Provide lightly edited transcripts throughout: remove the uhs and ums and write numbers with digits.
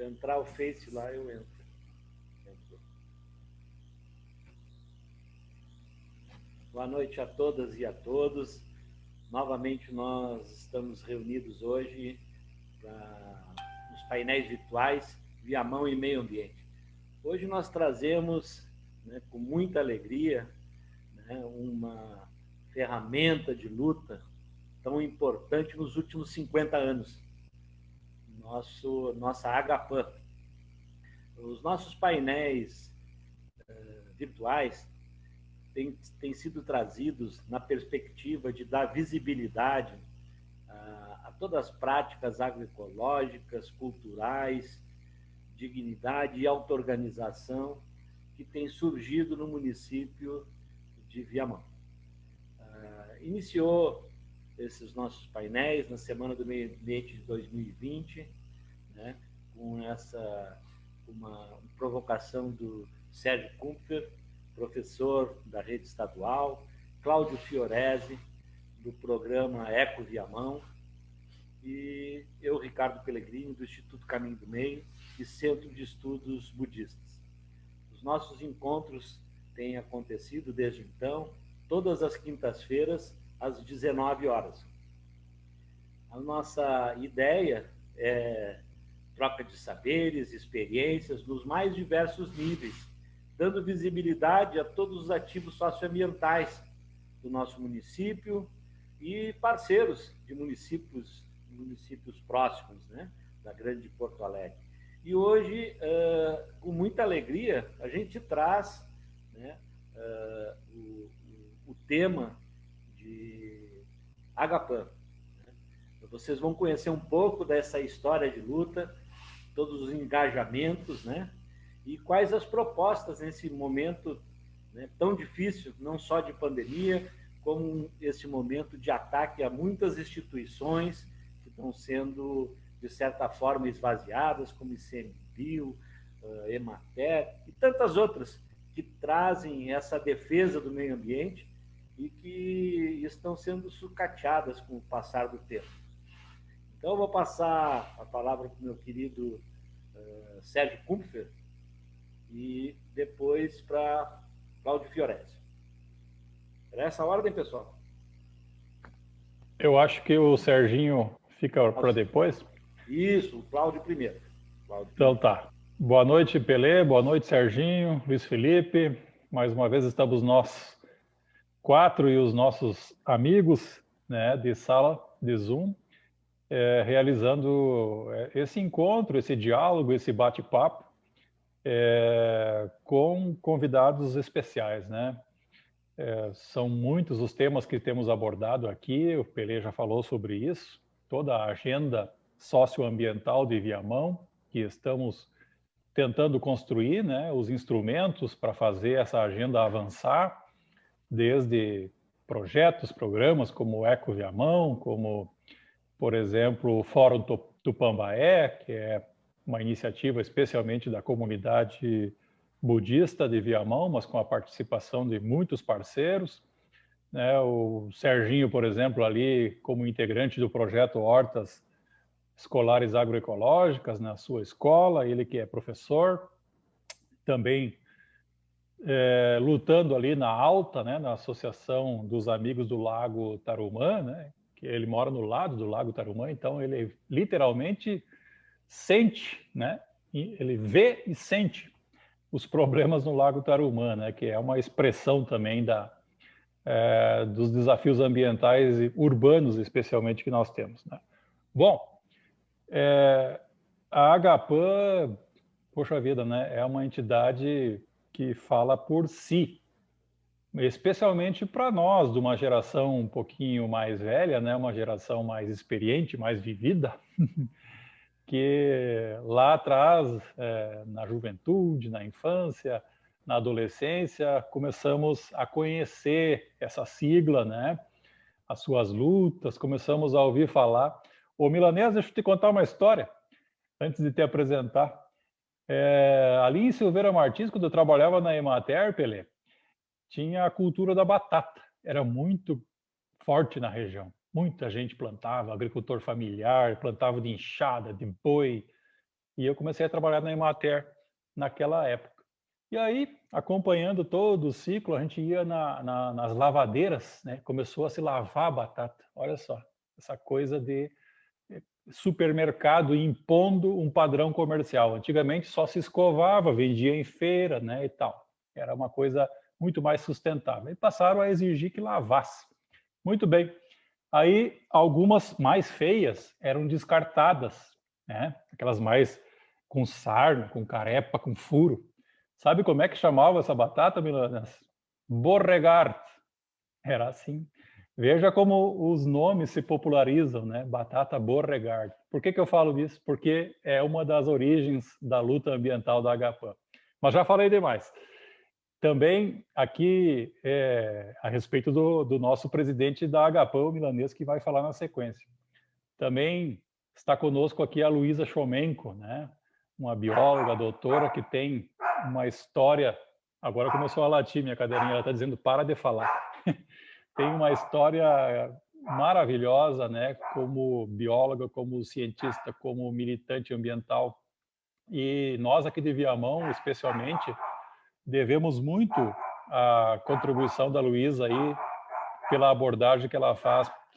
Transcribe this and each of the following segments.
Se entrar o Face lá, eu entro. Boa noite a todas e a todos. Novamente nós estamos reunidos hoje nos painéis virtuais Viamão e Meio Ambiente. Hoje nós trazemos, né, com muita alegria, né, uma ferramenta de luta tão importante nos últimos 50 anos, nossa Agapan. Os nossos painéis virtuais têm sido trazidos na perspectiva de dar visibilidade a todas as práticas agroecológicas, culturais, dignidade e auto-organização que tem surgido no município de Viamão. Iniciou esses nossos painéis na Semana do Meio Ambiente de 2020, né, com uma provocação do Sérgio Kumpfer, professor da rede estadual, Cláudio Fiorese, do programa Eco Viamão, e eu, Ricardo Pellegrini, do Instituto Caminho do Meio e Centro de Estudos Budistas. Os nossos encontros têm acontecido desde então, todas as quintas-feiras, às 19 horas. A nossa ideia é troca de saberes, experiências, nos mais diversos níveis, dando visibilidade a todos os ativos socioambientais do nosso município e parceiros de municípios próximos, né, da grande Porto Alegre. E hoje, com muita alegria, a gente traz, né, o tema de Agapan. Vocês vão conhecer um pouco dessa história de luta, todos os engajamentos, né, e quais as propostas nesse momento, né, tão difícil, não só de pandemia, como esse momento de ataque a muitas instituições que estão sendo, de certa forma, esvaziadas, como ICMBio, Emater e tantas outras que trazem essa defesa do meio ambiente e que estão sendo sucateadas com o passar do tempo. Então, eu vou passar a palavra para o meu querido Sérgio Kumpfer e depois para Cláudio Fiorese. Era essa ordem, pessoal? Eu acho que o Serginho fica para depois. Isso, o Cláudio primeiro. Então tá. Boa noite, Pelé. Boa noite, Serginho, Luiz Felipe. Mais uma vez estamos nós quatro e os nossos amigos, né, de sala de Zoom, realizando esse encontro, esse diálogo, esse bate-papo com convidados especiais, né? São muitos os temas que temos abordado aqui, o Pelé já falou sobre isso, toda a agenda socioambiental de Viamão, que estamos tentando construir, né, os instrumentos para fazer essa agenda avançar, desde projetos, programas como o Eco Viamão, como, por exemplo, o Fórum Tupambaé, que é uma iniciativa especialmente da comunidade budista de Viamão, mas com a participação de muitos parceiros, né? O Serginho, por exemplo, ali como integrante do projeto Hortas Escolares Agroecológicas na sua escola, ele que é professor, também lutando ali na Alta, né, na Associação dos Amigos do Lago Tarumã, né, que ele mora no lado do Lago Tarumã, então ele literalmente sente, né, ele vê e sente os problemas no Lago Tarumã, né, que é uma expressão também dos desafios ambientais e urbanos, especialmente, que nós temos, né. Bom, a Agapan, poxa vida, né, é uma entidade que fala por si, especialmente para nós, de uma geração um pouquinho mais velha, né, uma geração mais experiente, mais vivida, que lá atrás, na juventude, na infância, na adolescência, começamos a conhecer essa sigla, né, as suas lutas, começamos a ouvir falar. Ô, Milanês, deixa eu te contar uma história, antes de te apresentar. Ali em Silveira Martins, quando eu trabalhava na Emater, Pelé, tinha a cultura da batata. Era muito forte na região. Muita gente plantava, agricultor familiar, plantava de enxada, de boi, E eu comecei a trabalhar na Emater naquela época. E aí, acompanhando todo o ciclo, a gente ia nas lavadeiras, né? Começou a se lavar a batata. Olha só, essa coisa de supermercado impondo um padrão comercial. Antigamente só se escovava, vendia em feira, né, e tal. Era uma coisa muito mais sustentável. E passaram a exigir que lavasse. Muito bem. Aí algumas mais feias eram descartadas, né? Aquelas mais com sarna, com carepa, com furo. Sabe como é que chamava essa batata, Milanas? Beauregard. Era assim. Veja como os nomes se popularizam, né? Batata Beauregard. Por que eu falo isso? Porque é uma das origens da luta ambiental da Agapan. Mas já falei demais. Também aqui a respeito do nosso presidente da Agapan, o Milanês, que vai falar na sequência. Também está conosco aqui a Luísa Chomenko, né? Uma bióloga, doutora, que tem uma história... Agora começou a latir minha cadeirinha, ela está dizendo para de falar. Tem uma história maravilhosa, né? Como bióloga, como cientista, como militante ambiental. E nós aqui de Viamão, especialmente, devemos muito à contribuição da Luísa aí pela abordagem que ela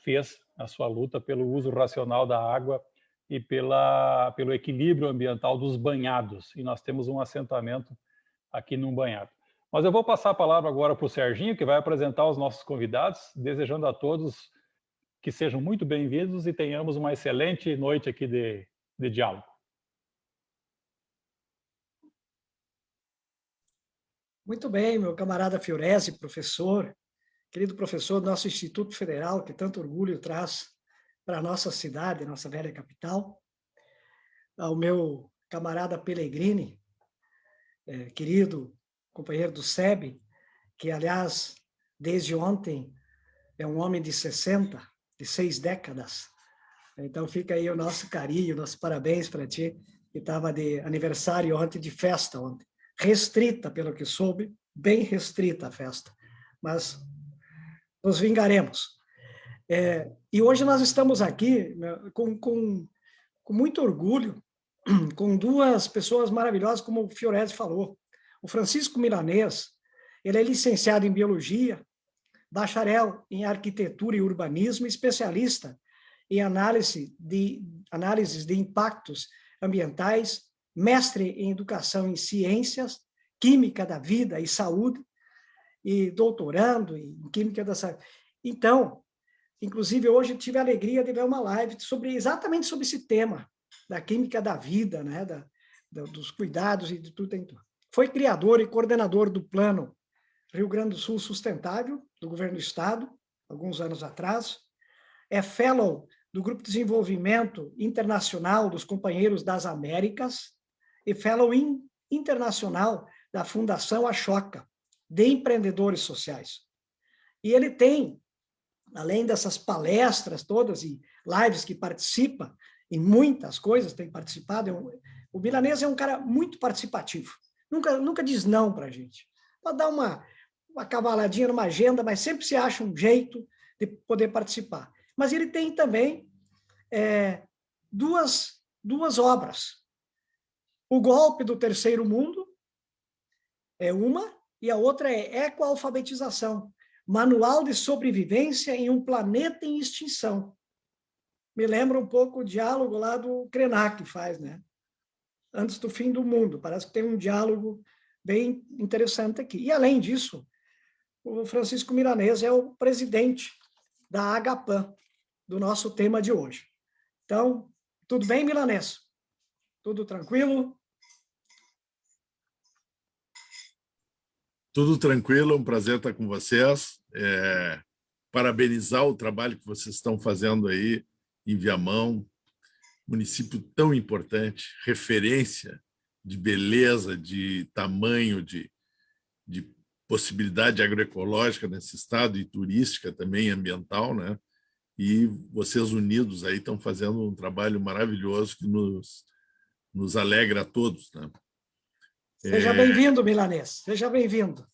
fez na sua luta pelo uso racional da água e pelo equilíbrio ambiental dos banhados. E nós temos um assentamento aqui num banhado. Mas eu vou passar a palavra agora para o Serginho, que vai apresentar os nossos convidados, desejando a todos que sejam muito bem-vindos e tenhamos uma excelente noite aqui de diálogo. Muito bem, meu camarada Fiorese, professor, querido professor do nosso Instituto Federal, que tanto orgulho traz para a nossa cidade, nossa velha capital. Ao meu camarada Pellegrini, querido companheiro do SEB, que, aliás, desde ontem é um homem de 60, de 6 décadas. Então, fica aí o nosso carinho, nossos parabéns para ti, que estava de aniversário ontem, de festa ontem. Restrita, pelo que soube, bem restrita a festa, mas nos vingaremos. E hoje nós estamos aqui com muito orgulho, com duas pessoas maravilhosas, como o Fiorese falou. O Francisco Milanês, ele é licenciado em Biologia, bacharel em Arquitetura e Urbanismo, especialista em análises de impactos ambientais, mestre em Educação em Ciências, Química da Vida e Saúde, e doutorando em Química da Saúde. Então, inclusive, hoje eu tive a alegria de ver uma live exatamente sobre esse tema, da química da vida, né? Dos cuidados e de tudo em tudo. Foi criador e coordenador do Plano Rio Grande do Sul Sustentável, do Governo do Estado, alguns anos atrás. É fellow do Grupo de Desenvolvimento Internacional dos Companheiros das Américas e fellow internacional da Fundação Ashoka, de Empreendedores Sociais. E ele tem, além dessas palestras todas e lives que participa, em muitas coisas tem participado, o Milanês é um cara muito participativo. Nunca diz não para a gente. Pode dar uma cavaladinha numa agenda, mas sempre se acha um jeito de poder participar. Mas ele tem também duas obras. O Golpe do Terceiro Mundo é uma, e a outra é Ecoalfabetização, Manual de Sobrevivência em um Planeta em Extinção. Me lembra um pouco o diálogo lá do Krenak que faz, né? Antes do fim do mundo. Parece que tem um diálogo bem interessante aqui. E, além disso, o Francisco Milanês é o presidente da Agapan, do nosso tema de hoje. Então, tudo bem, Milanês? Tudo tranquilo? Tudo tranquilo, é um prazer estar com vocês. Parabenizar o trabalho que vocês estão fazendo aí em Viamão, município tão importante, referência de beleza, de tamanho, de possibilidade agroecológica nesse estado e turística também, ambiental, né? E vocês unidos aí estão fazendo um trabalho maravilhoso que nos alegra a todos, né? Seja bem-vindo, Milanês. Seja bem-vindo.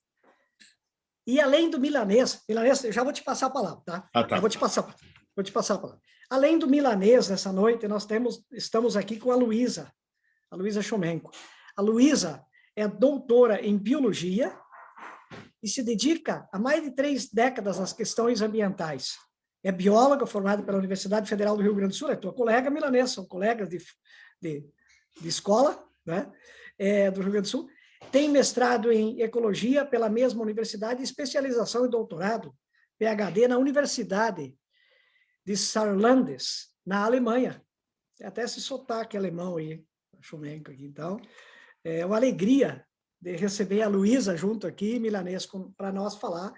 E além do Milanês, eu já vou te passar a palavra, tá? Tá. Eu vou te passar a palavra. Além do Milanês, nessa noite, nós estamos aqui com a Luísa a Luísa Chomenko. A Luísa é doutora em biologia e se dedica há mais de 3 décadas às questões ambientais. É bióloga formada pela Universidade Federal do Rio Grande do Sul, é tua colega milanesa, são colegas de escola, né? Do Rio Grande do Sul. Tem mestrado em ecologia pela mesma universidade, especialização e doutorado, PhD, na Universidade de Saarlandes, na Alemanha. Tem até esse sotaque alemão aí, Chomenko aqui. Então, é uma alegria de receber a Luísa junto aqui, milanês, para nós falar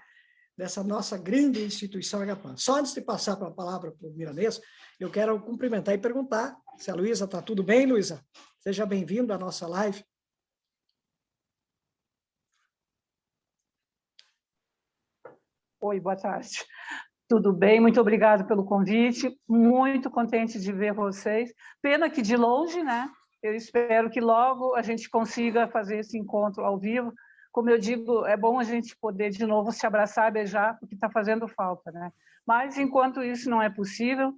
dessa nossa grande instituição Agapan. Só antes de passar a palavra para o milanês, eu quero cumprimentar e perguntar se a Luísa está tudo bem, Luísa? Seja bem-vindo à nossa live. Oi, boa tarde. Tudo bem? Muito obrigada pelo convite. Muito contente de ver vocês. Pena que de longe, né? Eu espero que logo a gente consiga fazer esse encontro ao vivo. Como eu digo, é bom a gente poder de novo se abraçar, beijar, porque está fazendo falta, né? Mas, enquanto isso não é possível,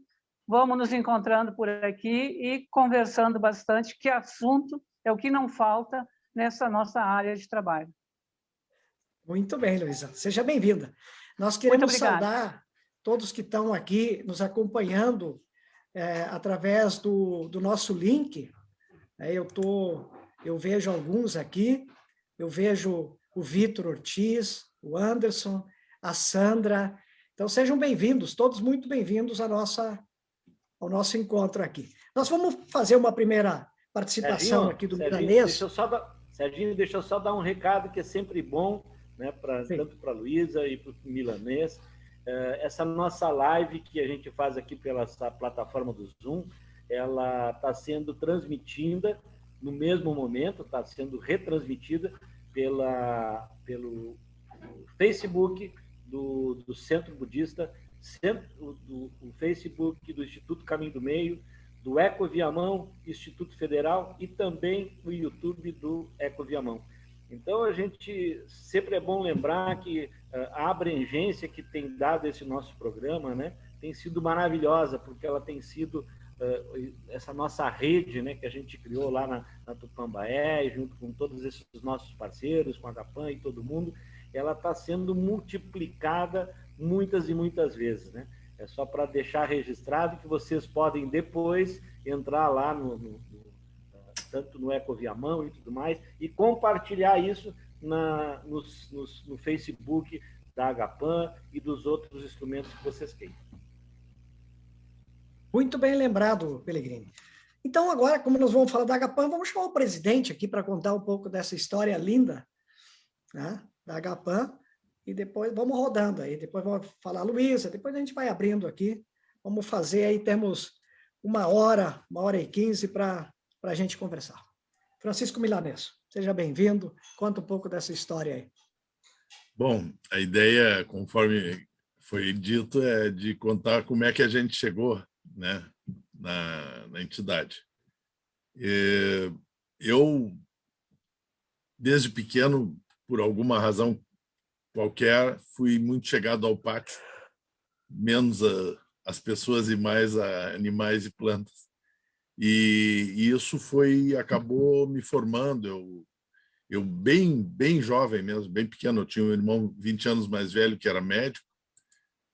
vamos nos encontrando por aqui e conversando bastante, que assunto é o que não falta nessa nossa área de trabalho. Muito bem, Luísa. Seja bem-vinda. Nós queremos saudar todos que estão aqui nos acompanhando através do nosso link. Eu vejo alguns aqui, eu vejo o Vitor Ortiz, o Anderson, a Sandra. Então, sejam bem-vindos, todos muito bem-vindos ao nosso encontro aqui. Nós vamos fazer uma primeira participação Serginho, aqui do milanês. Serginho, deixa eu só dar um recado que é sempre bom, né, tanto para a Luísa e para o milanês. Essa nossa live que a gente faz aqui pela essa plataforma do Zoom, ela está sendo transmitida no mesmo momento, está sendo retransmitida pelo Facebook do Centro Budista, o Facebook do Instituto Caminho do Meio, do Eco Viamão, Instituto Federal, e também o YouTube do Eco Viamão. Então, a gente sempre é bom lembrar que a abrangência que tem dado esse nosso programa, né, tem sido maravilhosa, porque ela tem sido essa nossa rede, né, que a gente criou lá na Tupambaé, junto com todos esses nossos parceiros, com a Agapan e todo mundo, ela está sendo multiplicada muitas e muitas vezes, né? É só para deixar registrado que vocês podem depois entrar lá tanto no Eco Viamão e tudo mais, e compartilhar isso no Facebook da Agapan e dos outros instrumentos que vocês têm. Muito bem lembrado, Pellegrini. Então, agora, como nós vamos falar da Agapan, vamos chamar o presidente aqui para contar um pouco dessa história linda, né, da Agapan, e depois vamos rodando aí, depois vamos falar a Luísa, depois a gente vai abrindo aqui, vamos fazer aí, temos 1h e 15 para a gente conversar. Francisco Milanês, seja bem-vindo, conta um pouco dessa história aí. Bom, a ideia, conforme foi dito, é de contar como é que a gente chegou, né, na entidade. Eu, desde pequeno, por alguma razão qualquer, fui muito chegado ao pátio, menos as pessoas e mais a animais e plantas. E isso acabou me formando. Eu bem jovem mesmo, bem pequeno, eu tinha um irmão 20 anos mais velho que era médico,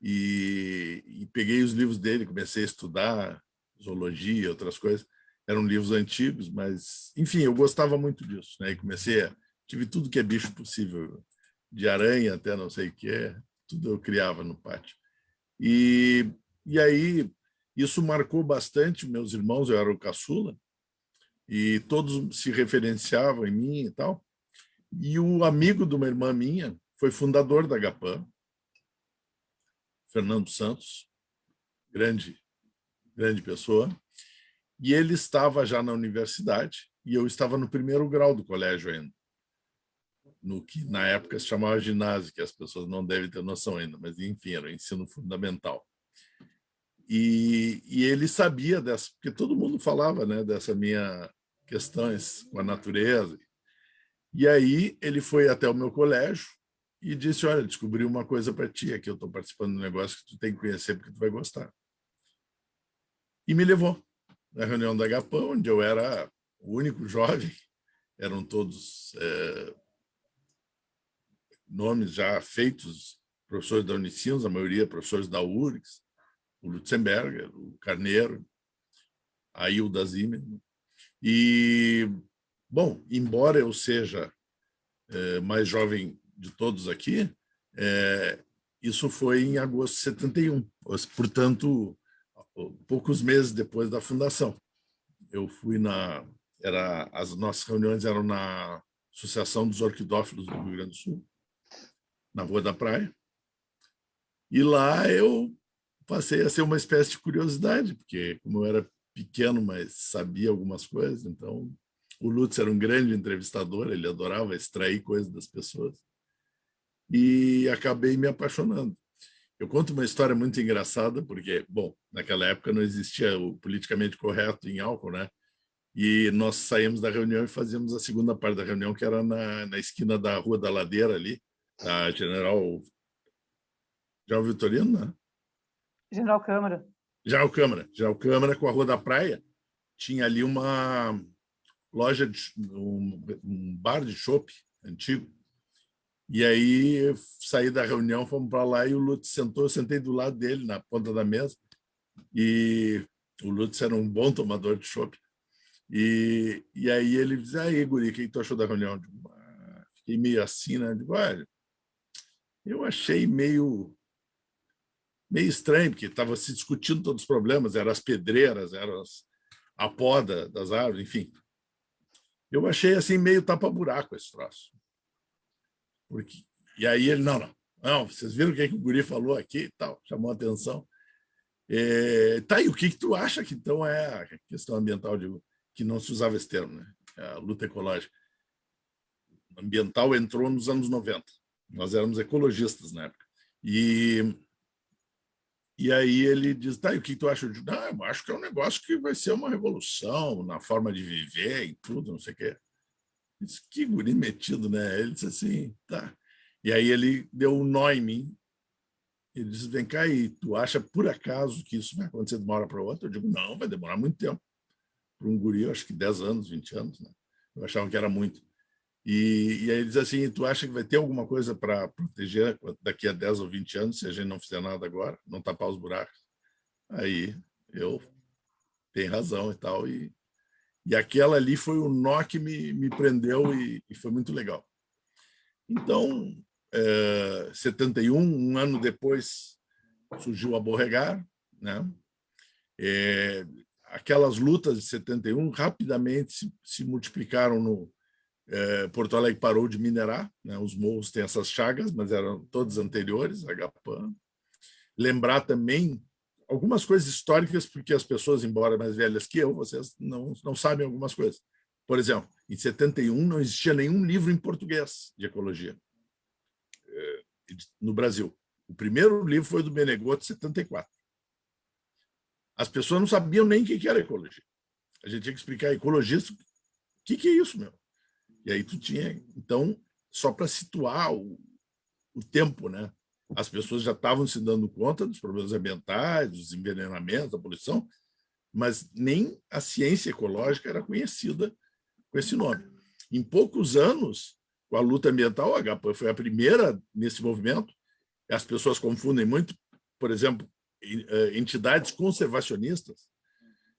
e peguei os livros dele, comecei a estudar zoologia, outras coisas. Eram livros antigos, mas, enfim, eu gostava muito disso, né? E tive tudo que é bicho possível, de aranha até não sei o que é, tudo eu criava no pátio. E aí isso marcou bastante meus irmãos, eu era o caçula, e todos se referenciavam em mim e tal. E o amigo de uma irmã minha foi fundador da Agapan, Fernando Santos, grande pessoa, e ele estava já na universidade e eu estava no primeiro grau do colégio ainda, no que na época se chamava ginásio, que as pessoas não devem ter noção ainda, mas enfim, era o ensino fundamental. E ele sabia dessa, porque todo mundo falava, né, dessa minha questões com a natureza. E aí ele foi até o meu colégio e disse: olha, descobri uma coisa para ti, aqui eu estou participando de um negócio que tu tem que conhecer porque tu vai gostar. E me levou na reunião da Agapan, onde eu era o único jovem, eram todos nomes já feitos, professores da Unicinos, a maioria professores da URGS, o Lutzenberger, o Carneiro, a Hilda Zimmermann. E, bom, embora eu seja mais jovem de todos aqui, isso foi em agosto de 71, portanto, poucos meses depois da fundação. Eu fui as nossas reuniões eram na Associação dos Orquidófilos do Rio Grande do Sul, na Rua da Praia, e lá eu passei a ser uma espécie de curiosidade, porque como eu era pequeno, mas sabia algumas coisas, então o Lutz era um grande entrevistador, ele adorava extrair coisas das pessoas, e acabei me apaixonando. Eu conto uma história muito engraçada, porque, bom, naquela época não existia o politicamente correto em álcool, né? E nós saímos da reunião e fazíamos a segunda parte da reunião, que era na esquina da Rua da Ladeira ali, da General Vitorino, né? General Câmara. General Câmara com a Rua da Praia. Tinha ali uma loja, um bar de chopp antigo. E aí saí da reunião, fomos para lá e o Lutz sentou, eu sentei do lado dele, na ponta da mesa. E o Lutz era um bom tomador de chopp. E aí ele disse, aí, guri, o que tu achou da reunião? Fiquei meio assim, né? Digo, olha, eu achei meio estranho, porque estava se discutindo todos os problemas, eram as pedreiras, a poda das árvores, enfim. Eu achei assim meio tapa-buraco esse troço. E aí ele, não, vocês viram o que o guri falou aqui e tal, chamou a atenção. Tá, e o que tu acha que então é a questão ambiental, que não se usava esse termo, né? A luta ecológica. Ambiental entrou nos anos 90. Nós éramos ecologistas na época. E aí ele diz, tá, e o que tu acha? Eu digo, eu acho que é um negócio que vai ser uma revolução na forma de viver e tudo, não sei o quê. Eu disse, que guri metido, né? Ele disse assim, tá. E aí ele deu um nó em mim. Ele disse, vem cá, e tu acha por acaso que isso vai acontecer de uma hora para outra? Eu digo, não, vai demorar muito tempo. Para um guri, eu acho que 10 anos, 20 anos, né? Eu achava que era muito. E aí ele diz assim, tu acha que vai ter alguma coisa para proteger daqui a 10 ou 20 anos, se a gente não fizer nada agora, não tapar os buracos? Aí eu tenho razão e tal. E aquela ali foi o nó que me prendeu e foi muito legal. Então, 71, um ano depois, surgiu a Borregar, né? Aquelas lutas de 71 rapidamente se multiplicaram no Porto Alegre parou de minerar, né? Os morros têm essas chagas, mas eram todas anteriores, a GAPAN. Lembrar também algumas coisas históricas, porque as pessoas, embora mais velhas que eu, vocês não sabem algumas coisas. Por exemplo, em 71 não existia nenhum livro em português de ecologia no Brasil. O primeiro livro foi do Menegotto, 74. As pessoas não sabiam nem o que era ecologia. A gente tinha que explicar a ecologista o que é isso, meu. E aí tu tinha, então, só para situar o tempo, né? As pessoas já estavam se dando conta dos problemas ambientais, dos envenenamentos, da poluição, mas nem a ciência ecológica era conhecida com esse nome. Em poucos anos, com a luta ambiental, a GAPAN foi a primeira nesse movimento. As pessoas confundem muito, por exemplo, entidades conservacionistas.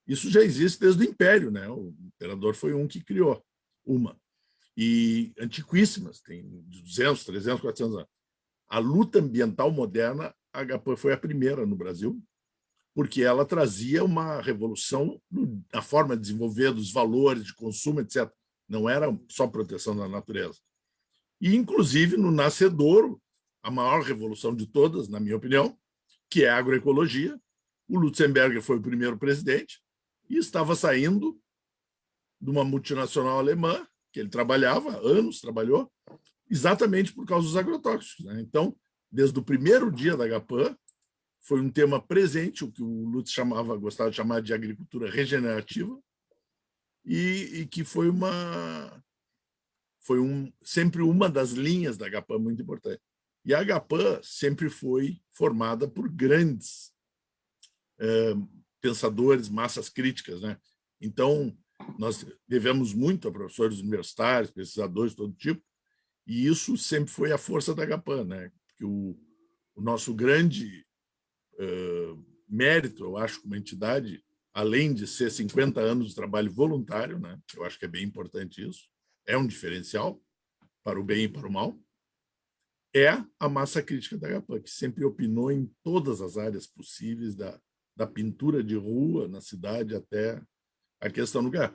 Isso já existe desde o Império, né? O imperador foi um que criou uma. E antiquíssimas, tem 200, 300, 400 anos. A luta ambiental moderna, a GAPAN foi a primeira no Brasil, porque ela trazia uma revolução na forma de desenvolver dos valores de consumo, etc. Não era só proteção da natureza. E, inclusive, no nascedouro, a maior revolução de todas, na minha opinião, que é a agroecologia. O Lutzenberger foi o primeiro presidente e estava saindo de uma multinacional alemã, que ele trabalhava, trabalhou, exatamente por causa dos agrotóxicos, né? Então, desde o primeiro dia da GAPAN, foi um tema presente, o que o Lutz gostava de chamar de agricultura regenerativa, e que foi sempre uma das linhas da GAPAN muito importante. E a GAPAN sempre foi formada por grandes pensadores, massas críticas, né? Então, nós devemos muito a professores universitários, pesquisadores de todo tipo, e isso sempre foi a força da Agapan, né? Porque o nosso grande mérito, eu acho, como entidade, além de ser 50 anos de trabalho voluntário, né? Eu acho que é bem importante isso, é um diferencial para o bem e para o mal, é a massa crítica da Agapan, que sempre opinou em todas as áreas possíveis, da pintura de rua na cidade até a questão nuclear.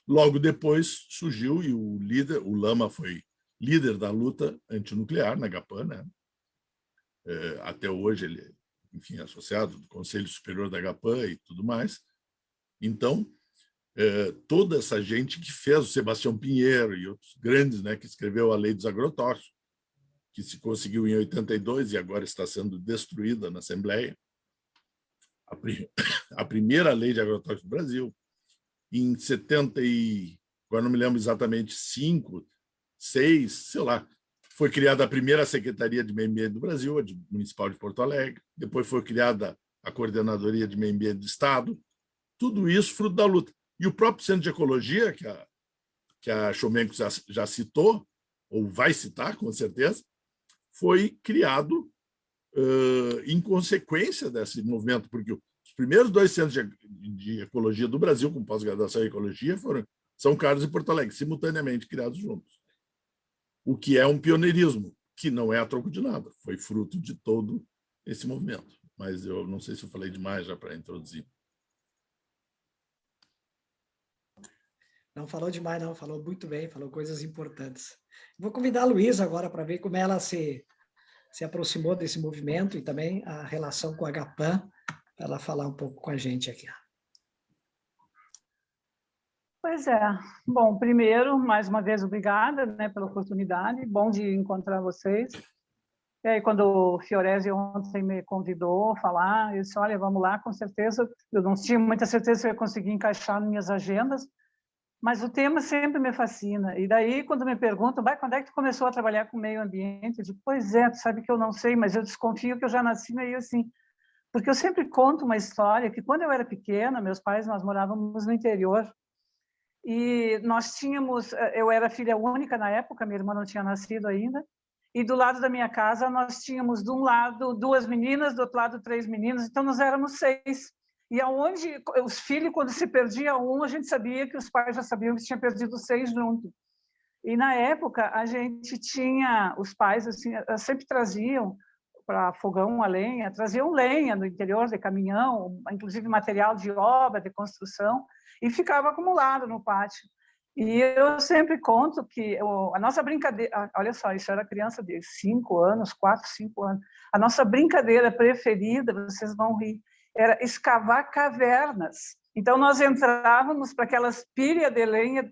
Logo depois surgiu, e o Lama foi líder da luta antinuclear na Agapan, né? Até hoje ele, enfim, é associado do Conselho Superior da Agapan e tudo mais. Então, toda essa gente que fez, o Sebastião Pinheiro e outros grandes, né, que escreveu a Lei dos Agrotóxicos, que se conseguiu em 82 e agora está sendo destruída na Assembleia, a primeira lei de agrotóxicos do Brasil, em 70 e, agora não me lembro exatamente, 5, 6, sei lá, foi criada a primeira Secretaria de Meio Ambiente do Brasil, a Municipal de Porto Alegre, depois foi criada a Coordenadoria de Meio Ambiente do Estado, tudo isso fruto da luta. E o próprio Centro de Ecologia, que a Chomenko já citou, ou vai citar, com certeza, foi criado em consequência desse movimento, porque os primeiros 2 centros de ecologia do Brasil, com pós-graduação em ecologia, foram São Carlos e Porto Alegre, simultaneamente criados juntos. O que é um pioneirismo, que não é a troco de nada, foi fruto de todo esse movimento. Mas eu não sei se eu falei demais já para introduzir. Não falou demais, não, falou muito bem, falou coisas importantes. Vou convidar a Luísa agora para ver como ela se aproximou desse movimento e também a relação com a Agapan, para ela falar um pouco com a gente aqui. Pois é. Bom, primeiro, mais uma vez, obrigada, né, pela oportunidade. Bom de encontrar vocês. E aí, quando o Fiorese ontem me convidou a falar, eu disse, olha, vamos lá, com certeza. Eu não tinha muita certeza se eu ia conseguir encaixar nas minhas agendas, mas o tema sempre me fascina. E daí, quando me perguntam, quando é que tu começou a trabalhar com meio ambiente? Eu digo, pois é, tu sabe que eu não sei, mas eu desconfio que eu já nasci meio assim. Porque eu sempre conto uma história que, quando eu era pequena, meus pais, nós morávamos no interior, e nós tínhamos, eu era filha única na época, minha irmã não tinha nascido ainda, e do lado da minha casa nós tínhamos, de um lado, 2 meninas, do outro lado, 3 meninos, então nós éramos 6. E aonde os filhos, quando se perdia um, a gente sabia que os pais já sabiam que tinha perdido 6 junto. E na época a gente tinha, os pais assim, sempre traziam para fogão a lenha, traziam lenha do interior de caminhão, inclusive material de obra, de construção, e ficava acumulado no pátio. E eu sempre conto que a nossa brincadeira, olha só, isso era criança de 5 anos, 4, 5 anos, a nossa brincadeira preferida, vocês vão rir, era escavar cavernas. Então, nós entrávamos para aquelas pilhas de lenha,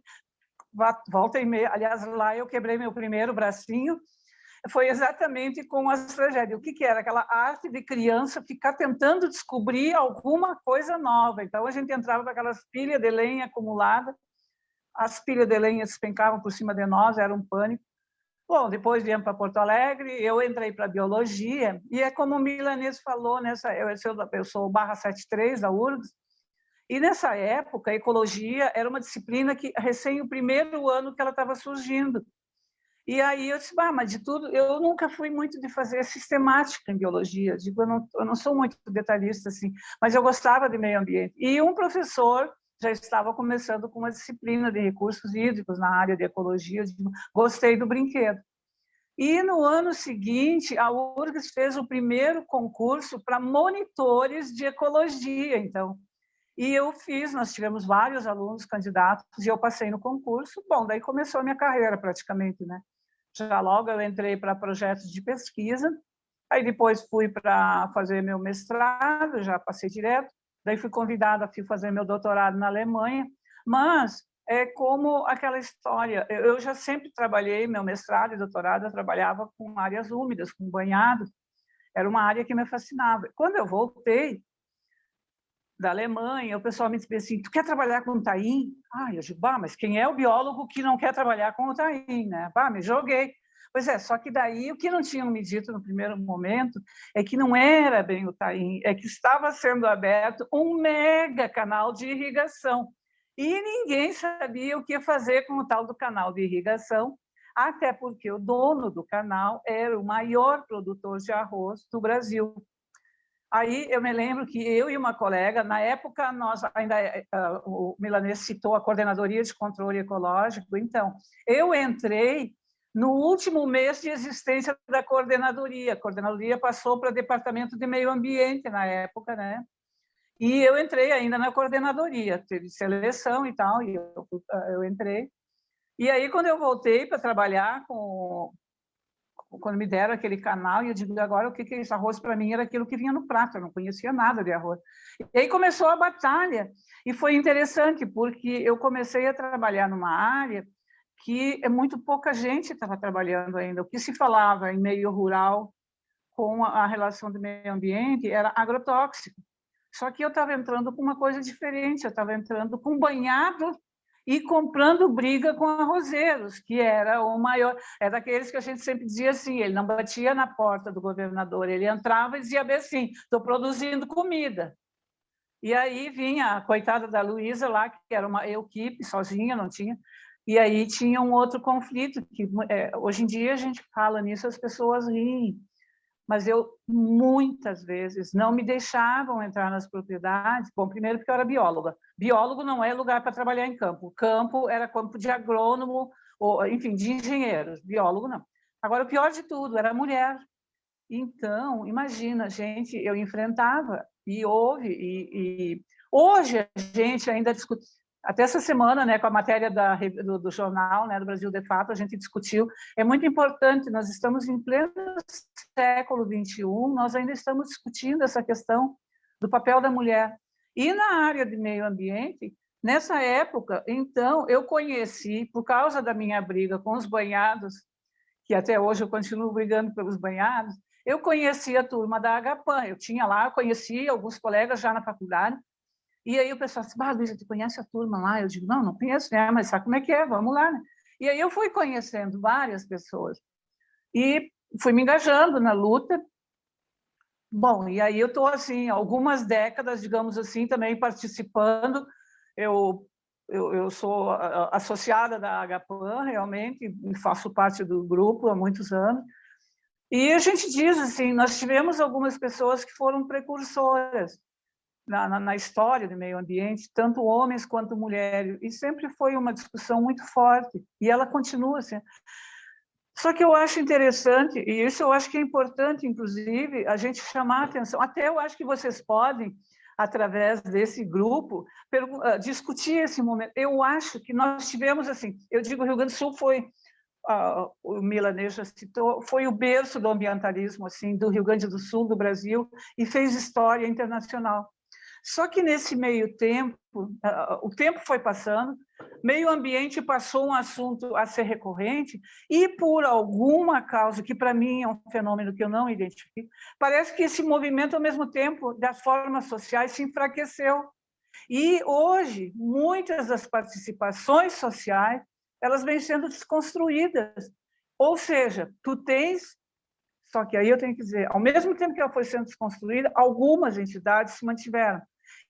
volta e meia, aliás, lá eu quebrei meu primeiro bracinho, foi exatamente com as tragédias. O que era? Aquela arte de criança ficar tentando descobrir alguma coisa nova. Então, a gente entrava para aquelas pilhas de lenha acumulada, as pilhas de lenha despencavam por cima de nós, era um pânico. Bom, depois viemos para Porto Alegre, eu entrei para Biologia, e é como o Milanês falou, eu sou barra 73 da URGS, e nessa época, a Ecologia era uma disciplina que, recém o primeiro ano que ela estava surgindo. E aí eu disse, mas de tudo, eu nunca fui muito de fazer sistemática em biologia, digo, eu não sou muito detalhista assim, mas eu gostava de meio ambiente. E um professor já estava começando com uma disciplina de recursos hídricos na área de ecologia, digo, gostei do brinquedo. E no ano seguinte, a URGS fez o primeiro concurso para monitores de ecologia, então. E eu fiz, nós tivemos vários alunos candidatos, e eu passei no concurso. Bom, daí começou a minha carreira praticamente, né? Já logo eu entrei para projetos de pesquisa, aí depois fui para fazer meu mestrado, já passei direto, daí fui convidada a fazer meu doutorado na Alemanha, mas é como aquela história, eu já sempre trabalhei, meu mestrado e doutorado, eu trabalhava com áreas úmidas, com banhado, era uma área que me fascinava. Quando eu voltei da Alemanha, o pessoal me disse assim, tu quer trabalhar com o taim? Eu digo, mas quem é o biólogo que não quer trabalhar com o taim, né? Me joguei. Pois é, só que daí o que não tinham me dito no primeiro momento é que não era bem o taim, é que estava sendo aberto um mega canal de irrigação. E ninguém sabia o que fazer com o tal do canal de irrigação, até porque o dono do canal era o maior produtor de arroz do Brasil. Aí eu me lembro que eu e uma colega, na época, nós ainda o Milanês citou a Coordenadoria de Controle Ecológico, então, eu entrei no último mês de existência da coordenadoria. A coordenadoria passou para o Departamento de Meio Ambiente na época, né? E eu entrei ainda na coordenadoria, teve seleção e tal, e eu entrei. E aí, quando eu voltei para trabalhar quando me deram aquele canal, e eu digo, agora o que é isso? Arroz para mim era aquilo que vinha no prato, eu não conhecia nada de arroz. E aí começou a batalha, e foi interessante, porque eu comecei a trabalhar numa área que muito pouca gente estava trabalhando ainda. O que se falava em meio rural com a relação do meio ambiente era agrotóxico. Só que eu estava entrando com uma coisa diferente, eu estava entrando com banhado e comprando briga com arrozeiros, que era o maior, era daqueles que a gente sempre dizia assim, ele não batia na porta do governador, ele entrava e dizia bem assim, estou produzindo comida. E aí vinha a coitada da Luísa lá, que era uma equipe sozinha, não tinha, e aí tinha um outro conflito, que hoje em dia a gente fala nisso, as pessoas riem, mas eu, muitas vezes, não me deixavam entrar nas propriedades. Bom, primeiro porque eu era bióloga. Biólogo não é lugar para trabalhar em campo. Campo era campo de agrônomo, ou, enfim, de engenheiros. Biólogo, não. Agora, o pior de tudo, era mulher. Então, imagina, gente, eu enfrentava, e houve, e hoje a gente ainda discute. Até essa semana, né, com a matéria do jornal, né, do Brasil de Fato, a gente discutiu. É muito importante, nós estamos em pleno século XXI, nós ainda estamos discutindo essa questão do papel da mulher. E na área de meio ambiente, nessa época, então, eu conheci, por causa da minha briga com os banhados, que até hoje eu continuo brigando pelos banhados, eu conheci a turma da Agapan. Eu tinha lá, conheci alguns colegas já na faculdade. E aí o pessoal disse, Luísa, tu conhece a turma lá? Eu digo, não conheço, né? Mas sabe como é que é? Vamos lá, né? E aí eu fui conhecendo várias pessoas e fui me engajando na luta. Bom, e aí eu estou, assim, algumas décadas, digamos assim, também participando. Eu sou associada da Agapan, realmente, e faço parte do grupo há muitos anos. E a gente diz, assim, nós tivemos algumas pessoas que foram precursoras na história do meio ambiente, tanto homens quanto mulheres, e sempre foi uma discussão muito forte, e ela continua assim. Só que eu acho interessante, e isso eu acho que é importante, inclusive, a gente chamar a atenção, até eu acho que vocês podem, através desse grupo, discutir esse momento. Eu acho que nós tivemos, assim, eu digo, o Rio Grande do Sul foi, o Milanês já citou, foi o berço do ambientalismo, assim, do Rio Grande do Sul, do Brasil, e fez história internacional. Só que nesse meio tempo, o tempo foi passando, meio ambiente passou um assunto a ser recorrente e por alguma causa, que para mim é um fenômeno que eu não identifico, parece que esse movimento, ao mesmo tempo, das formas sociais se enfraqueceu. E hoje, muitas das participações sociais, elas vêm sendo desconstruídas. Ou seja, tu tens... Só que aí eu tenho que dizer, ao mesmo tempo que ela foi sendo desconstruída, algumas entidades se mantiveram.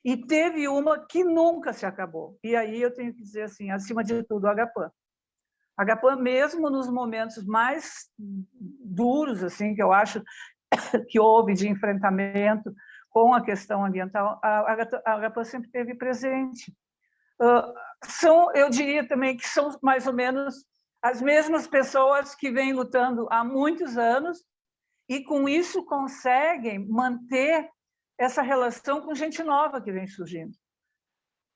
E teve uma que nunca se acabou. E aí eu tenho que dizer assim, acima de tudo, a Agapan. A Agapan, mesmo nos momentos mais duros, assim, que eu acho que houve de enfrentamento com a questão ambiental, a Agapan sempre esteve presente. Eu diria também que são mais ou menos as mesmas pessoas que vêm lutando há muitos anos e com isso conseguem manter essa relação com gente nova que vem surgindo.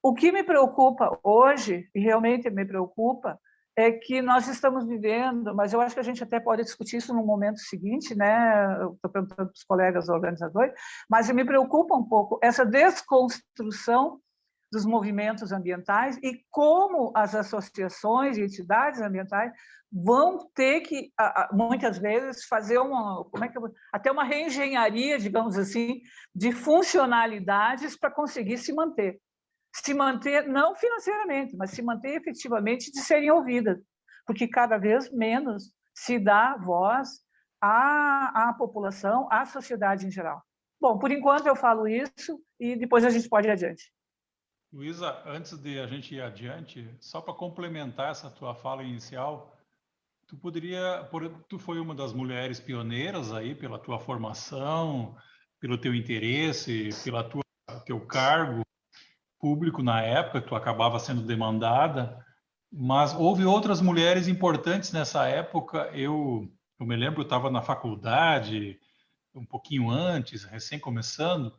O que me preocupa hoje, e realmente me preocupa, é que nós estamos vivendo, mas eu acho que a gente até pode discutir isso no momento seguinte, né? Eu estou perguntando para os colegas organizadores, mas me preocupa um pouco essa desconstrução dos movimentos ambientais e como as associações e entidades ambientais vão ter que, muitas vezes, fazer até uma reengenharia, digamos assim, de funcionalidades para conseguir se manter. Se manter, não financeiramente, mas se manter efetivamente de serem ouvidas, porque cada vez menos se dá voz à população, à sociedade em geral. Bom, por enquanto eu falo isso e depois a gente pode ir adiante. Luísa, antes de a gente ir adiante, só para complementar essa tua fala inicial, tu foi uma das mulheres pioneiras aí pela tua formação, pelo teu interesse, teu cargo público na época, tu acabava sendo demandada, mas houve outras mulheres importantes nessa época. Eu me lembro, eu estava na faculdade, um pouquinho antes, recém começando,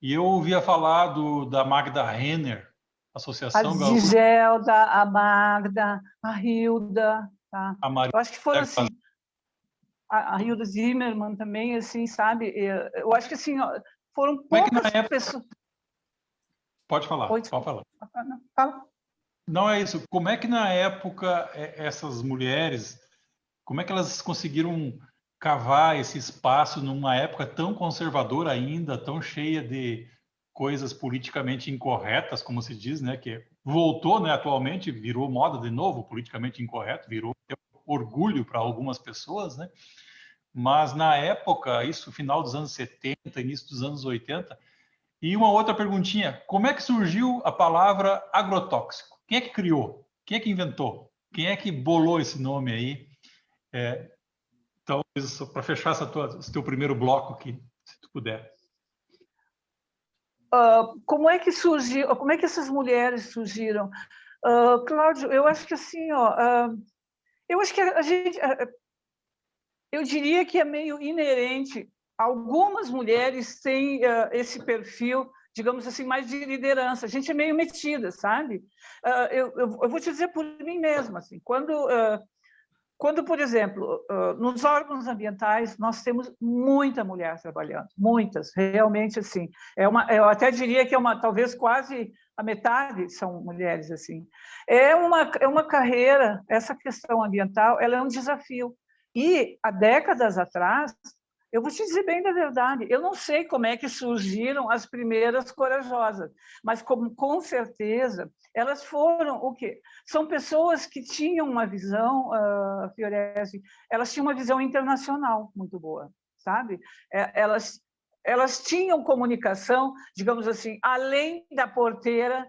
e eu ouvia falar da Magda Renner, A Associação Gaúcha, Gigelda, a Magda, a Hilda, tá? a Maria. Eu acho que foram assim, a Hilda Zimmermann também, assim, sabe? Eu acho que assim, foram poucas pessoas. Pode falar, Oi, pode falar. fala. Não é isso. Como é que na época essas mulheres, como é que elas conseguiram cavar esse espaço numa época tão conservadora ainda, tão cheia de coisas politicamente incorretas, como se diz, né? Que voltou, né? Atualmente virou moda de novo, politicamente incorreto, virou orgulho para algumas pessoas, né? Mas na época, isso final dos anos 70, início dos anos 80. E uma outra perguntinha, como é que surgiu a palavra agrotóxico? Quem é que criou? Quem é que inventou? Quem é que bolou esse nome aí? Então, para fechar esse teu primeiro bloco aqui, se tu puder. Como é que surgiu? Como é que essas mulheres surgiram? Cláudio, eu acho que assim, eu acho que a gente, eu diria que é meio inerente. Algumas mulheres têm esse perfil, digamos assim, mais de liderança. A gente é meio metida, sabe? Eu vou te dizer por mim mesma, assim, quando, por exemplo, nos órgãos ambientais, nós temos muita mulher trabalhando, muitas, realmente, assim. Eu até diria que talvez quase a metade são mulheres, assim. É uma carreira, essa questão ambiental, ela é um desafio. E, há décadas atrás, eu vou te dizer bem da verdade, eu não sei como é que surgiram as primeiras corajosas, mas com certeza elas foram o quê? São pessoas que tinham uma visão, Fiorese, elas tinham uma visão internacional muito boa, sabe? Elas tinham comunicação, digamos assim, além da porteira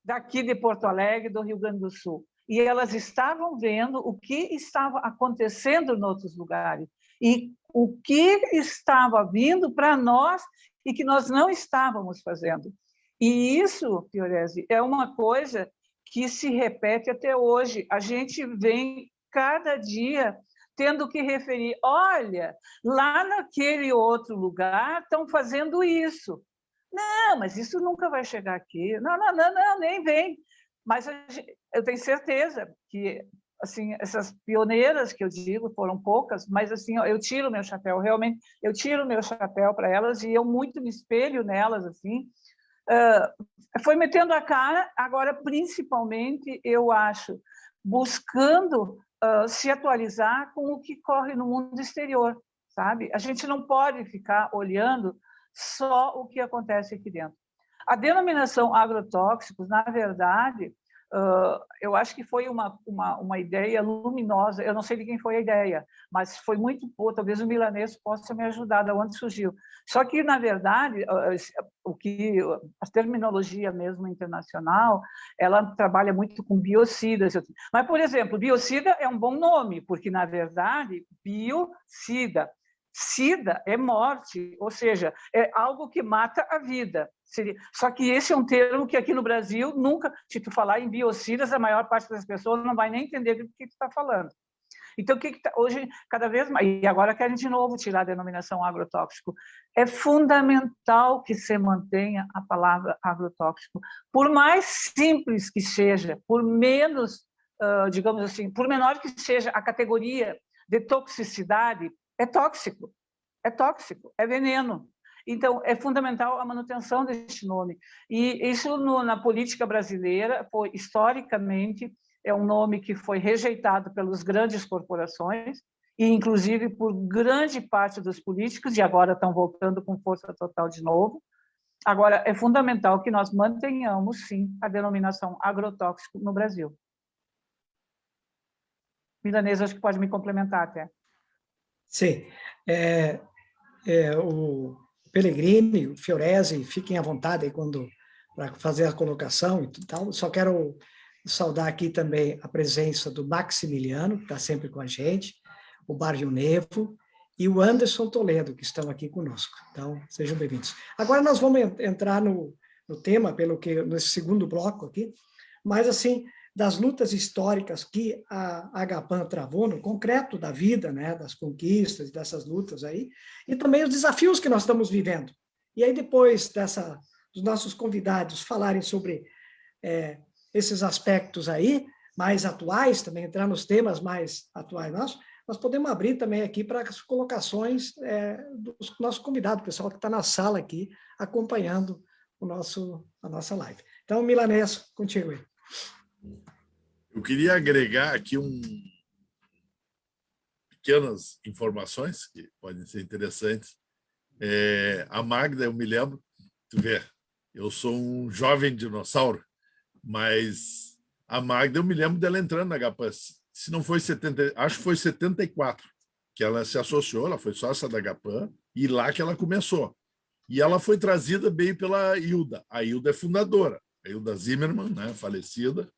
daqui de Porto Alegre, do Rio Grande do Sul. E elas estavam vendo o que estava acontecendo em outros lugares e o que estava vindo para nós e que nós não estávamos fazendo. E isso, Fiorese, é uma coisa que se repete até hoje. A gente vem cada dia tendo que referir, olha, lá naquele outro lugar estão fazendo isso. Não, mas isso nunca vai chegar aqui. Não, nem vem. Mas eu tenho certeza que assim, essas pioneiras que eu digo foram poucas, mas assim, eu tiro meu chapéu, realmente, eu tiro meu chapéu para elas e eu muito me espelho nelas, assim. Foi metendo a cara, agora, principalmente, eu acho, buscando se atualizar com o que corre no mundo exterior, sabe? A gente não pode ficar olhando só o que acontece aqui dentro. A denominação agrotóxicos, na verdade, eu acho que foi uma ideia luminosa. Eu não sei de quem foi a ideia, mas foi muito boa. Talvez o milanês possa me ajudar de onde surgiu. Só que, na verdade, a terminologia mesmo internacional, ela trabalha muito com biocidas. Mas, por exemplo, biocida é um bom nome, porque, na verdade, biocida. Sida é morte, ou seja, é algo que mata a vida. Só que esse é um termo que aqui no Brasil nunca, se tu falar em biocidas, a maior parte das pessoas não vai nem entender do que tu está falando. Então, hoje, cada vez mais, e agora querem de novo tirar a denominação agrotóxico, é fundamental que se mantenha a palavra agrotóxico, por mais simples que seja, por menos, digamos assim, por menor que seja a categoria de toxicidade, é tóxico, é veneno. Então, é fundamental a manutenção deste nome. E isso, na política brasileira, foi, historicamente, é um nome que foi rejeitado pelas grandes corporações, e inclusive por grande parte dos políticos, e agora estão voltando com força total de novo. Agora, é fundamental que nós mantenhamos, sim, a denominação agrotóxico no Brasil. Milanês, acho que pode me complementar até. Sim. O Pellegrini, o Fiorese, fiquem à vontade quando fazer a colocação e tal. Só quero saudar aqui também a presença do Maximiliano, que está sempre com a gente, o Bárbio Nevo e o Anderson Toledo, que estão aqui conosco. Então, sejam bem-vindos. Agora nós vamos entrar no tema, nesse segundo bloco aqui, mas, assim, das lutas históricas que a Agapan travou, no concreto da vida, né, das conquistas, dessas lutas aí, e também os desafios que nós estamos vivendo. E aí, depois dos nossos convidados falarem sobre esses aspectos aí, mais atuais, também entrar nos temas mais atuais nós podemos abrir também aqui para as colocações do nosso convidado, o pessoal que está na sala aqui, acompanhando a nossa live. Então, Milanês, contigo aí. Eu queria agregar aqui pequenas informações que podem ser interessantes. A Magda, eu me lembro, tu vê, eu sou um jovem dinossauro, mas a Magda, eu me lembro dela entrando na Agapan. Se não foi 70, acho que foi 74, que ela se associou, ela foi sócia da Agapan, e lá que ela começou. E ela foi trazida bem pela Hilda. A Hilda é fundadora, a Hilda Zimmermann, né, falecida,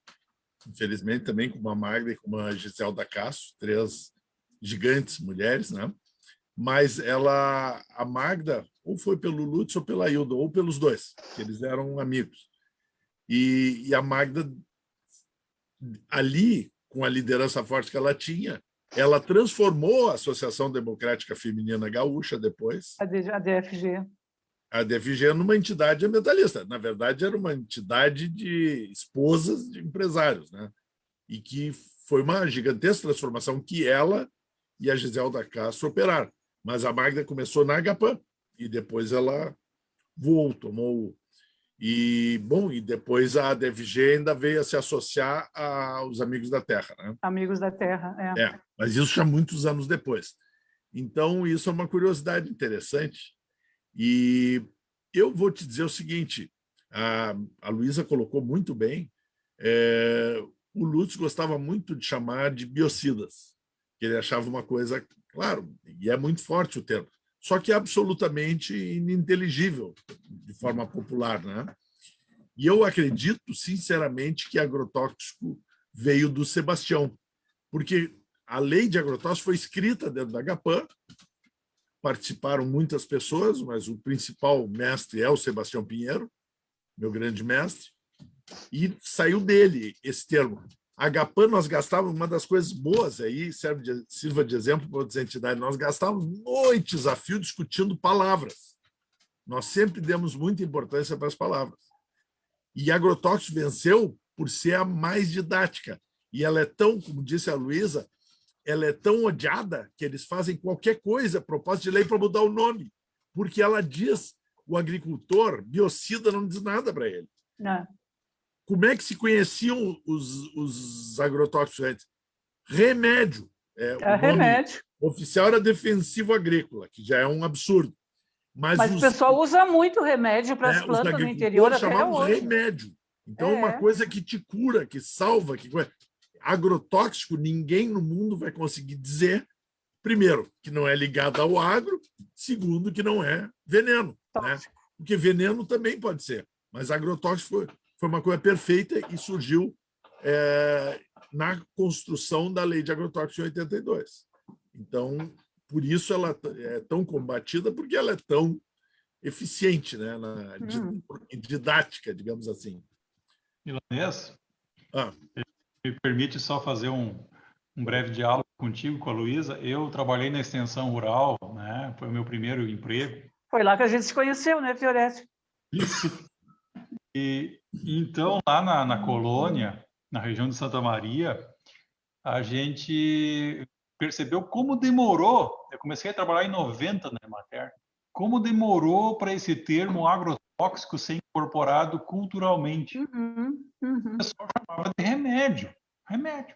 infelizmente também com uma Magda e com uma Giselda Castro, 3 gigantes mulheres, né? Mas a Magda, ou foi pelo Lutz ou pela Hilda, ou pelos dois, que eles eram amigos. E a Magda, ali, com a liderança forte que ela tinha, ela transformou a Associação Democrática Feminina Gaúcha depois, A DFG. A DFG numa entidade ambientalista. Na verdade, era uma entidade de esposas de empresários, né? E que foi uma gigantesca transformação que ela e a Giselda Castro operaram. Mas a Magda começou na Agapan e depois ela voou, tomou... E depois a DFG ainda veio a se associar aos Amigos da Terra, né? Amigos da Terra, mas isso já muitos anos depois. Então, isso é uma curiosidade interessante. E eu vou te dizer o seguinte, a Luísa colocou muito bem, o Lutz gostava muito de chamar de biocidas, que ele achava uma coisa, claro, e é muito forte o termo, só que absolutamente ininteligível de forma popular, né? E eu acredito, sinceramente, que agrotóxico veio do Sebastião, porque a lei de agrotóxicos foi escrita dentro da Agapan, participaram muitas pessoas, mas o principal mestre é o Sebastião Pinheiro, meu grande mestre, e saiu dele esse termo. A Agapan, nós gastávamos, uma das coisas boas aí, sirva de exemplo para outras entidades, nós gastávamos noites a fio discutindo palavras. Nós sempre demos muita importância para as palavras. E agrotóxicos venceu por ser a mais didática. E ela é tão, como disse a Luísa, ela é tão odiada que eles fazem qualquer coisa, proposta de lei, para mudar o nome. Porque ela diz, o agricultor, biocida não diz nada para ele. Não. Como é que se conheciam os agrotóxicos antes? Remédio. O remédio. Oficial era defensivo agrícola, que já é um absurdo. Mas o pessoal usa muito remédio para as plantas no interior até hoje. Remédio. Então, é uma coisa que te cura, que salva. Agrotóxico, ninguém no mundo vai conseguir dizer, primeiro, que não é ligado ao agro, segundo, que não é veneno. Né? Porque veneno também pode ser. Mas agrotóxico foi uma coisa perfeita e surgiu na construção da lei de agrotóxicos em 82. Então, por isso ela é tão combatida, porque ela é tão eficiente, né? Didática, digamos assim. Milanês, me permite só fazer um breve diálogo contigo, com a Luísa. Eu trabalhei na extensão rural, né? Foi o meu primeiro emprego. Foi lá que a gente se conheceu, né, Fiorese? Isso. E então, lá na colônia, na região de Santa Maria, a gente percebeu como demorou. Eu comecei a trabalhar em 90 na Emater. Como demorou para esse termo agrotóxico ser incorporado culturalmente. O pessoal chamava de remédio. Remédio.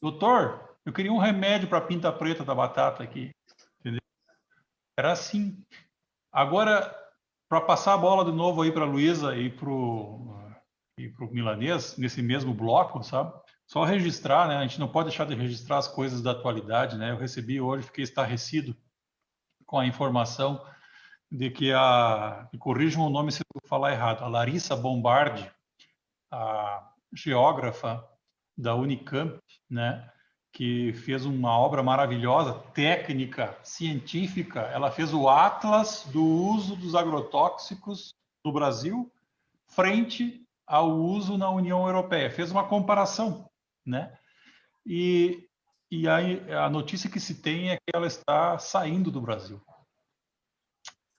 Doutor, eu queria um remédio para a pinta preta da batata aqui. Entendeu? Era assim. Agora, para passar a bola de novo aí para a Luísa e para o Milanês, nesse mesmo bloco, sabe? Só registrar, né? A gente não pode deixar de registrar as coisas da atualidade, né? Eu recebi hoje, fiquei estarrecido com a informação de que e corrijam o nome se eu falar errado, a Larissa Bombardi, a geógrafa da Unicamp, né, que fez uma obra maravilhosa, técnica, científica. Ela fez o Atlas do uso dos agrotóxicos no Brasil frente ao uso na União Europeia. Fez uma comparação, né? E aí a notícia que se tem é que ela está saindo do Brasil.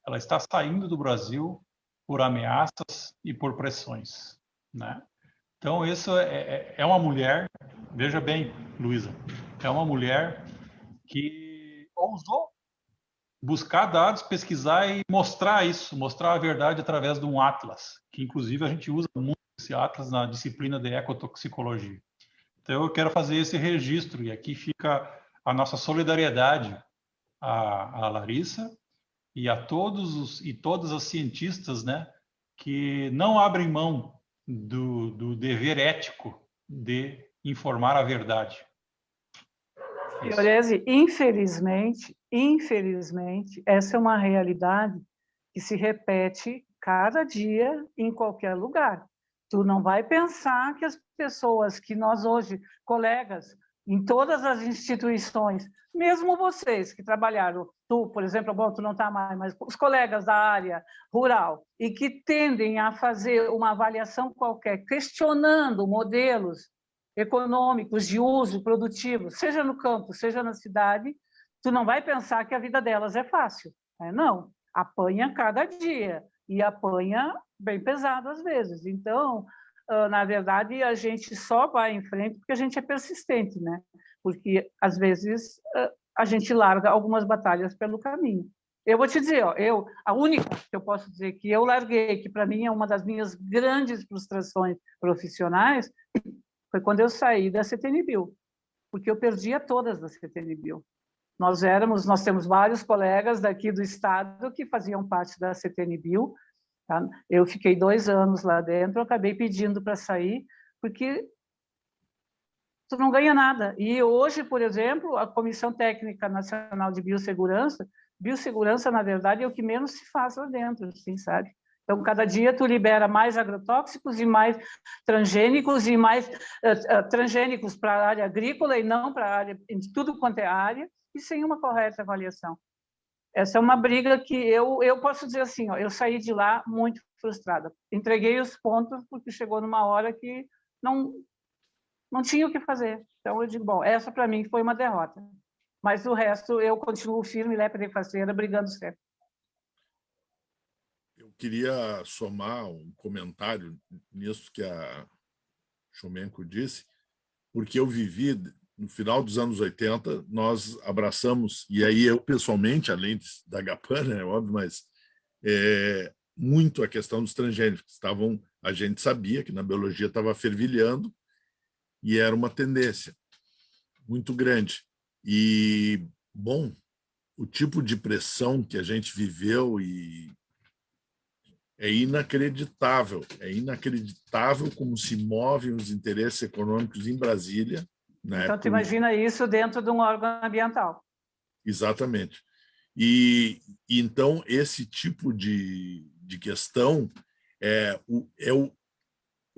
Ela está saindo do Brasil por ameaças e por pressões, né? Então, isso é uma mulher, veja bem, Luísa, é uma mulher que ousou buscar dados, pesquisar e mostrar isso, mostrar a verdade através de um atlas, que inclusive a gente usa muito esse atlas na disciplina de ecotoxicologia. Então, eu quero fazer esse registro, e aqui fica a nossa solidariedade à Larissa e a todos e todas as cientistas, né, que não abrem mão do dever ético de informar a verdade. Fiorese, infelizmente, essa é uma realidade que se repete cada dia em qualquer lugar. Tu não vai pensar que as pessoas que nós hoje, colegas, em todas as instituições, mesmo vocês que trabalharam, tu, por exemplo, bom, tu não está mais, mas os colegas da área rural, e que tendem a fazer uma avaliação qualquer, questionando modelos econômicos de uso produtivo, seja no campo, seja na cidade, tu não vai pensar que a vida delas é fácil. Né? Não, apanha cada dia, e apanha bem pesado às vezes. Então, na verdade, a gente só vai em frente porque a gente é persistente, né? Porque, às vezes, a gente larga algumas batalhas pelo caminho. Eu vou te dizer, ó, a única que eu posso dizer que eu larguei, que para mim é uma das minhas grandes frustrações profissionais, foi quando eu saí da CTN-Bio, porque eu perdia todas da CTN-Bio. Nós temos vários colegas daqui do estado que faziam parte da CTN-Bio. Tá? Eu fiquei 2 anos lá dentro, acabei pedindo para sair, porque tu não ganha nada. E hoje, por exemplo, a Comissão Técnica Nacional de Biossegurança, na verdade, é o que menos se faz lá dentro, assim, sabe? Então, cada dia tu libera mais agrotóxicos e mais transgênicos, e mais transgênicos para a área agrícola e não para a área, de tudo quanto é área, e sem uma correta avaliação. Essa é uma briga que eu posso dizer assim, ó, eu saí de lá muito frustrada. Entreguei os pontos porque chegou numa hora que não tinha o que fazer. Então, eu digo, bom, essa para mim foi uma derrota. Mas o resto, eu continuo firme, lepe de faceira, brigando sempre. Eu queria somar um comentário nisso que a Chomenko disse, porque eu vivi, no final dos anos 80, nós abraçamos, e aí eu pessoalmente, além da Gapana, é óbvio, mas muito a questão dos transgênicos. A gente sabia que na biologia estava fervilhando e era uma tendência muito grande. E, bom, o tipo de pressão que a gente viveu é inacreditável como se movem os interesses econômicos em Brasília. Então, tu imagina isso dentro de um órgão ambiental. Exatamente. E então, esse tipo de questão, eu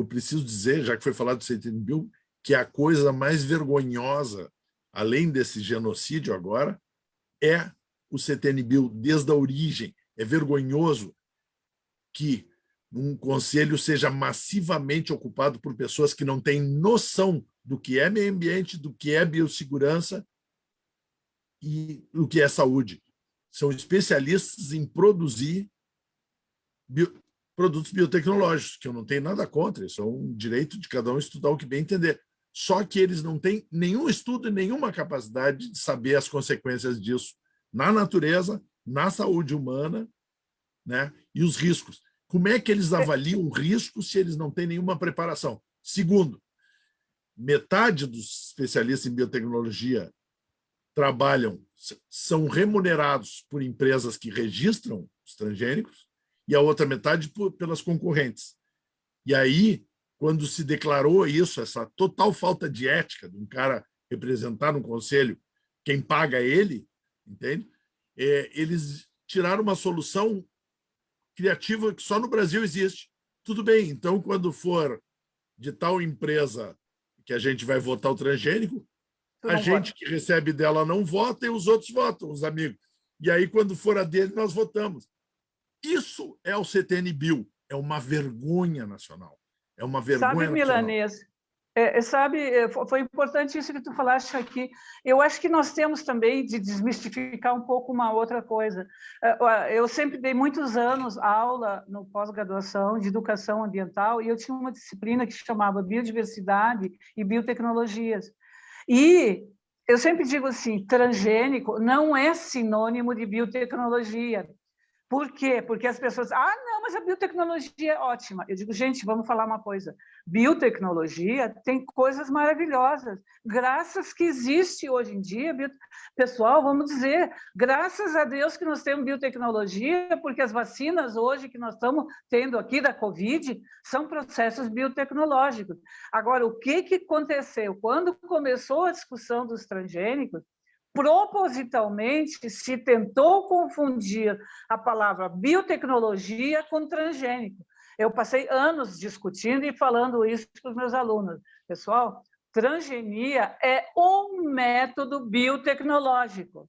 preciso dizer, já que foi falado do CTN-Bio, que a coisa mais vergonhosa, além desse genocídio agora, é o CTN-Bio desde a origem. É vergonhoso que um conselho seja massivamente ocupado por pessoas que não têm noção do que é meio ambiente, do que é biossegurança e do que é saúde. São especialistas em produzir produtos biotecnológicos, que eu não tenho nada contra, isso é um direito de cada um estudar o que bem entender. Só que eles não têm nenhum estudo e nenhuma capacidade de saber as consequências disso na natureza, na saúde humana, né? E os riscos. Como é que eles avaliam o risco se eles não têm nenhuma preparação? Segundo, metade dos especialistas em biotecnologia são remunerados por empresas que registram os transgênicos e a outra metade pelas concorrentes. E aí, quando se declarou isso, essa total falta de ética de um cara representar no conselho, quem paga ele, entende? Eles tiraram uma solução criativa que só no Brasil existe. Tudo bem, então, quando for de tal empresa que a gente vai votar o transgênico, a gente que recebe dela não vota e os outros votam, os amigos. E aí, quando for a dele, nós votamos. Isso é o CTN-Bio. É uma vergonha nacional. É uma vergonha nacional. Milanês, foi importante isso que tu falaste aqui. Eu acho que nós temos também de desmistificar um pouco uma outra coisa. Eu sempre dei muitos anos aula no pós-graduação de educação ambiental e eu tinha uma disciplina que se chamava biodiversidade e biotecnologias. E eu sempre digo assim, transgênico não é sinônimo de biotecnologia. Por quê? Porque as pessoas... não, mas a biotecnologia é ótima. Eu digo, gente, vamos falar uma coisa. Biotecnologia tem coisas maravilhosas. Graças que existe hoje em dia... Pessoal, vamos dizer, graças a Deus que nós temos biotecnologia, porque as vacinas hoje que nós estamos tendo aqui da Covid são processos biotecnológicos. Agora, o que aconteceu? Quando começou a discussão dos transgênicos, propositalmente se tentou confundir a palavra biotecnologia com transgênico. Eu passei anos discutindo e falando isso para os meus alunos. Pessoal, transgenia é um método biotecnológico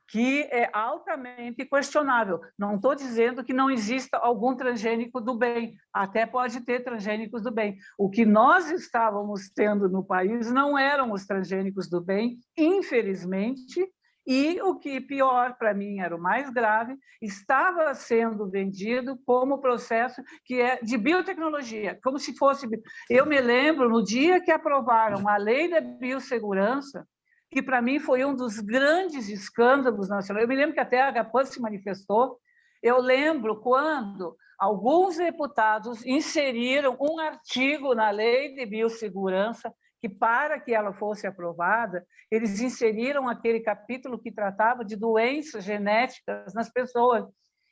que é altamente questionável. Não estou dizendo que não exista algum transgênico do bem, até pode ter transgênicos do bem. O que nós estávamos tendo no país não eram os transgênicos do bem, infelizmente, e o que pior para mim era o mais grave, estava sendo vendido como processo que é de biotecnologia, como se fosse... Eu me lembro, no dia que aprovaram a lei da biossegurança, que para mim foi um dos grandes escândalos nacionais. Eu me lembro que até a AGAPAN se manifestou. Eu lembro quando alguns deputados inseriram um artigo na lei de biossegurança que, para que ela fosse aprovada, eles inseriram aquele capítulo que tratava de doenças genéticas nas pessoas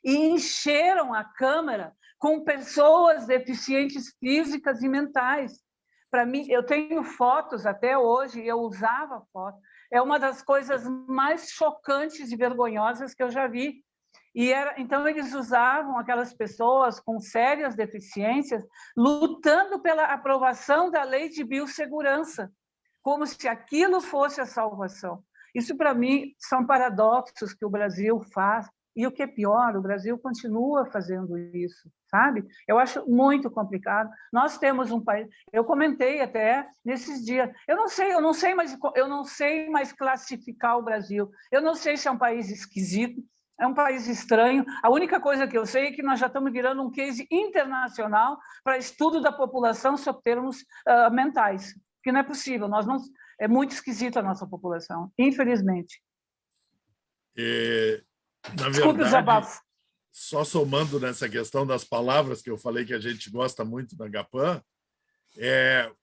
e encheram a Câmara com pessoas deficientes físicas e mentais. Para mim, eu tenho fotos até hoje, eu usava foto. É uma das coisas mais chocantes e vergonhosas que eu já vi. Então, eles usavam aquelas pessoas com sérias deficiências lutando pela aprovação da lei de biossegurança, como se aquilo fosse a salvação. Isso, para mim, são paradoxos que o Brasil faz. E o que é pior, o Brasil continua fazendo isso, sabe? Eu acho muito complicado. Nós temos um país... Eu comentei até nesses dias. Eu não sei mais classificar o Brasil. Eu não sei se é um país esquisito, é um país estranho. A única coisa que eu sei é que nós já estamos virando um case internacional para estudo da população sob termos mentais, que não é possível. É muito esquisita a nossa população, infelizmente. Na verdade, só somando nessa questão das palavras que eu falei que a gente gosta muito da AGAPAN,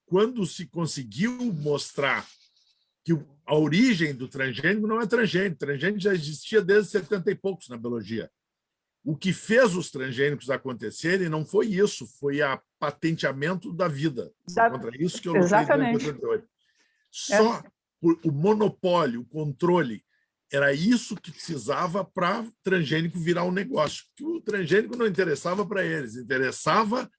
quando se conseguiu mostrar que a origem do transgênico não é transgênico, transgênico já existia desde 70 e poucos na biologia. O que fez os transgênicos acontecerem não foi isso, foi o patenteamento da vida. Contra isso que eu lutei em 88. Só o monopólio, o controle, era isso que precisava para o transgênico virar um negócio. Porque o transgênico não interessava para eles, interessava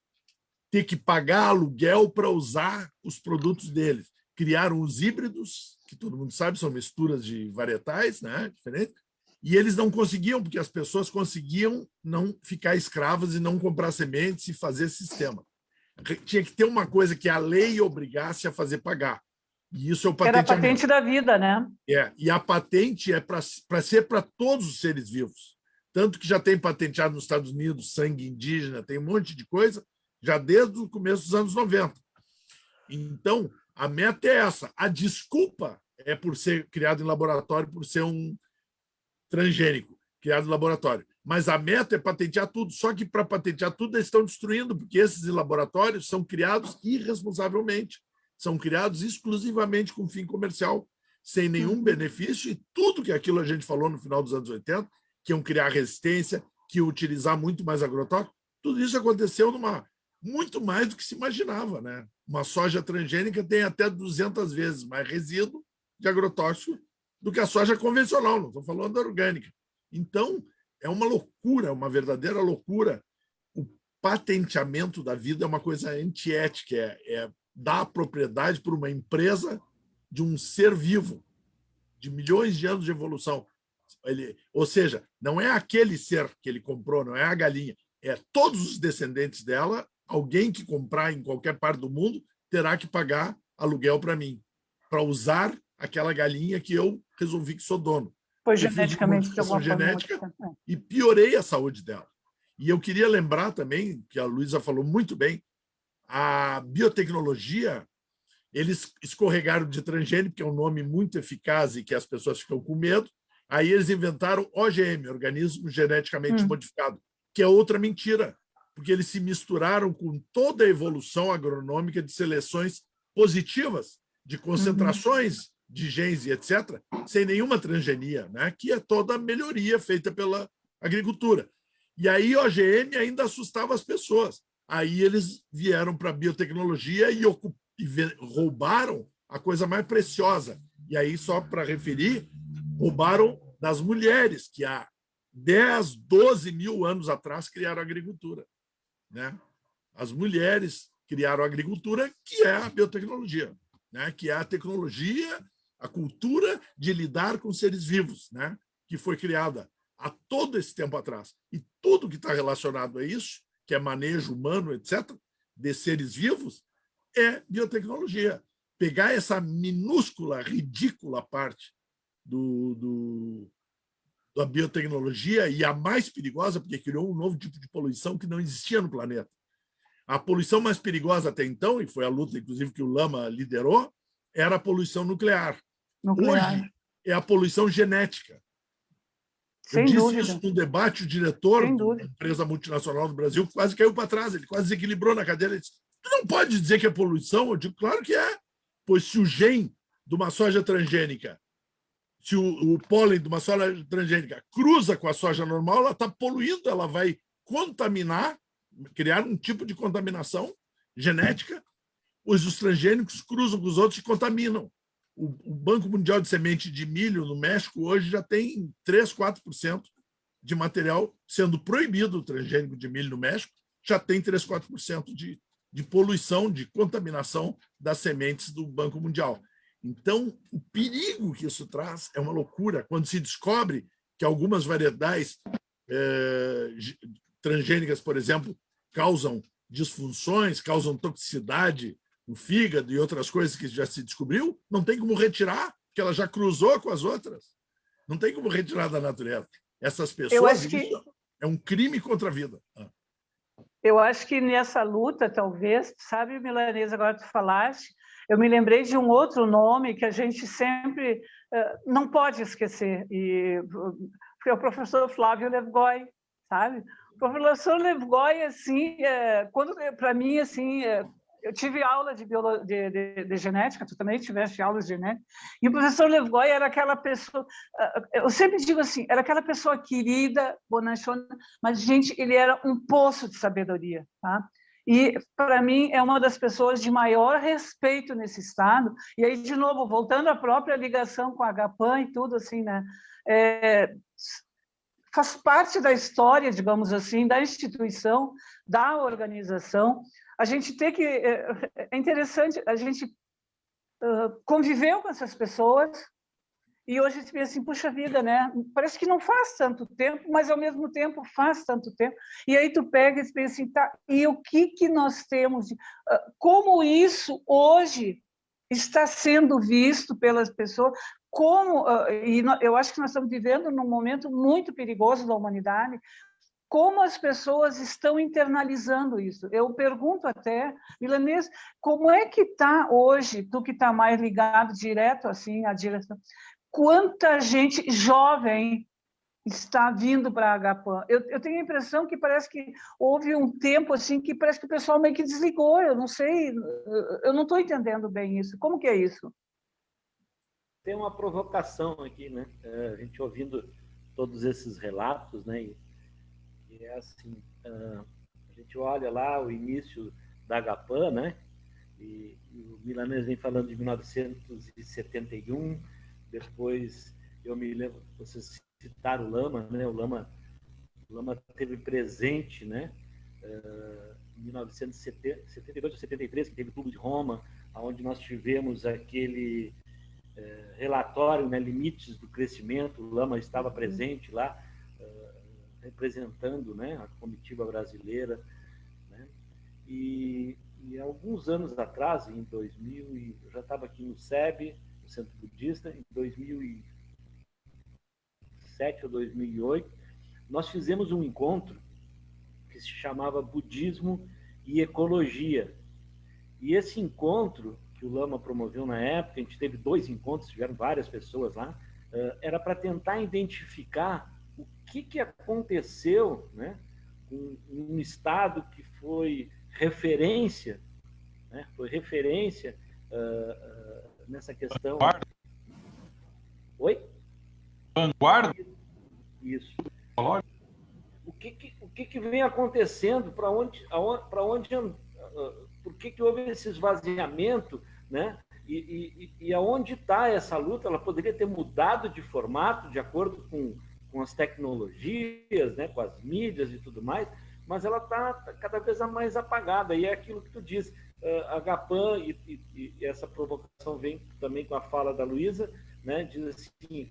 ter que pagar aluguel para usar os produtos deles. Criaram os híbridos, que todo mundo sabe, são misturas de varietais, né, diferentes, e eles não conseguiam, porque as pessoas conseguiam não ficar escravas e não comprar sementes e fazer sistema. Tinha que ter uma coisa que a lei obrigasse a fazer pagar. E isso é o patenteamento. Era a patente da vida, né? E a patente é para ser para todos os seres vivos. Tanto que já tem patenteado nos Estados Unidos sangue indígena, tem um monte de coisa, já desde o começo dos anos 90. Então, a meta é essa. A desculpa é por ser criado em laboratório, por ser um transgênico criado em laboratório. Mas a meta é patentear tudo. Só que para patentear tudo, eles estão destruindo, porque esses laboratórios são criados irresponsavelmente. São criados exclusivamente com fim comercial, sem nenhum benefício, e tudo que aquilo a gente falou no final dos anos 80, que iam criar resistência, que iam utilizar muito mais agrotóxico, tudo isso aconteceu muito mais do que se imaginava, né? Uma soja transgênica tem até 200 vezes mais resíduo de agrotóxico do que a soja convencional, não estou falando da orgânica. Então, É uma loucura, uma verdadeira loucura. O patenteamento da vida é uma coisa antiética, é dar a propriedade para uma empresa de um ser vivo, de milhões de anos de evolução. Ou seja, não é aquele ser que ele comprou, não é a galinha, é todos os descendentes dela. Alguém que comprar em qualquer parte do mundo terá que pagar aluguel para mim, para usar aquela galinha que eu resolvi que sou dono. Foi Eu fiz uma geneticamente de modificação alguma forma genética e piorei a saúde dela. E eu queria lembrar também, que a Luísa falou muito bem, a biotecnologia, eles escorregaram de transgênico, que é um nome muito eficaz e que as pessoas ficam com medo. Aí eles inventaram OGM, organismo geneticamente modificado, que é outra mentira, porque eles se misturaram com toda a evolução agronômica de seleções positivas, de concentrações de genes e etc., sem nenhuma transgenia, né? Que é toda a melhoria feita pela agricultura. E aí OGM ainda assustava as pessoas. Aí eles vieram para a biotecnologia e roubaram a coisa mais preciosa. E aí, só para referir, roubaram das mulheres, que há 10, 12 mil anos atrás criaram a agricultura, né? As mulheres criaram a agricultura, que é a biotecnologia, né? Que é a tecnologia, a cultura de lidar com seres vivos, né? Que foi criada há todo esse tempo atrás. E tudo que está relacionado a isso, que é manejo humano, etc., de seres vivos, é biotecnologia. Pegar essa minúscula, ridícula parte da biotecnologia, e a mais perigosa, porque criou um novo tipo de poluição que não existia no planeta. A poluição mais perigosa até então, e foi a luta, inclusive, que o Lama liderou, era a poluição nuclear. Hoje é a poluição genética. Eu disse isso num debate, o diretor de uma empresa multinacional do Brasil quase caiu para trás, ele quase desequilibrou na cadeira. Ele disse, tu não pode dizer que é poluição? Eu digo, claro que é. Pois se o gene de uma soja transgênica, se o pólen de uma soja transgênica cruza com a soja normal, ela está poluindo, ela vai contaminar, criar um tipo de contaminação genética, pois os transgênicos cruzam com os outros e contaminam. O Banco Mundial de Semente de Milho, no México, hoje já tem 3%, 4% de material sendo proibido, o transgênico de milho no México, já tem 3%, 4% de poluição, de contaminação das sementes do Banco Mundial. Então, o perigo que isso traz é uma loucura. Quando se descobre que algumas variedades transgênicas, por exemplo, causam disfunções, causam toxicidade no fígado e outras coisas que já se descobriu, não tem como retirar, porque ela já cruzou com as outras. Não tem como retirar da natureza. Essas pessoas, isso é um crime contra a vida. Eu acho que nessa luta, talvez, sabe, Milanês, agora tu falaste, eu me lembrei de um outro nome que a gente sempre não pode esquecer, e foi o professor Flávio Levgói, sabe? O professor Levgói, assim, quando para mim, assim, eu tive aula de genética, tu também tiveste aulas de genética, e o professor Levgói era aquela pessoa, eu sempre digo assim, era aquela pessoa querida, bonachona, mas, gente, ele era um poço de sabedoria, tá? E, para mim, é uma das pessoas de maior respeito nesse estado. E aí, de novo, voltando à própria ligação com a Agapan e tudo, assim, né? Faz parte da história, digamos assim, da instituição, da organização. A gente tem que... É interessante, a gente conviveu com essas pessoas e hoje se pensa assim, puxa vida, né? Parece que não faz tanto tempo, mas ao mesmo tempo faz tanto tempo. E aí tu pega e pensa assim, tá, e o que nós temos? Como isso hoje está sendo visto pelas pessoas? Como, e eu acho que nós estamos vivendo num momento muito perigoso da humanidade, como as pessoas estão internalizando isso. Eu pergunto até, Milanês, como é que está hoje, tu que está mais ligado direto assim à direção, quanta gente jovem está vindo para a Agapan? Eu tenho a impressão que parece que houve um tempo assim que parece que o pessoal meio que desligou, eu não sei, eu não estou entendendo bem isso. Como que é isso? Tem uma provocação aqui, né? A gente ouvindo todos esses relatos, né? E é assim, a gente olha lá o início da Agapan, né? E o Milanês vem falando de 1971, depois eu me lembro, vocês citaram o Lama, né? O Lama O Lama esteve presente, né? Em 1972 ou 73, que teve o Clube de Roma, onde nós tivemos aquele relatório, né, limites do crescimento. O Lama estava presente lá, representando, né, a comitiva brasileira, né? E alguns anos atrás, em 2000, eu já estava aqui no SEB, no Centro Budista, em 2007 ou 2008, nós fizemos um encontro que se chamava Budismo e Ecologia. E esse encontro que o Lama promoveu na época, a gente teve 2 encontros, tiveram várias pessoas lá, era para tentar identificar o que aconteceu, né, com um estado que foi referência, né, nessa questão. Vanguarda. Oi? Vanguarda? Isso. O que vem acontecendo? Por que houve esse esvaziamento, né? E aonde está essa luta? Ela poderia ter mudado de formato de acordo com as tecnologias, né, com as mídias e tudo mais, mas ela está cada vez mais apagada. E é aquilo que tu diz, a GAPAM, e essa provocação vem também com a fala da Luísa, né, diz assim,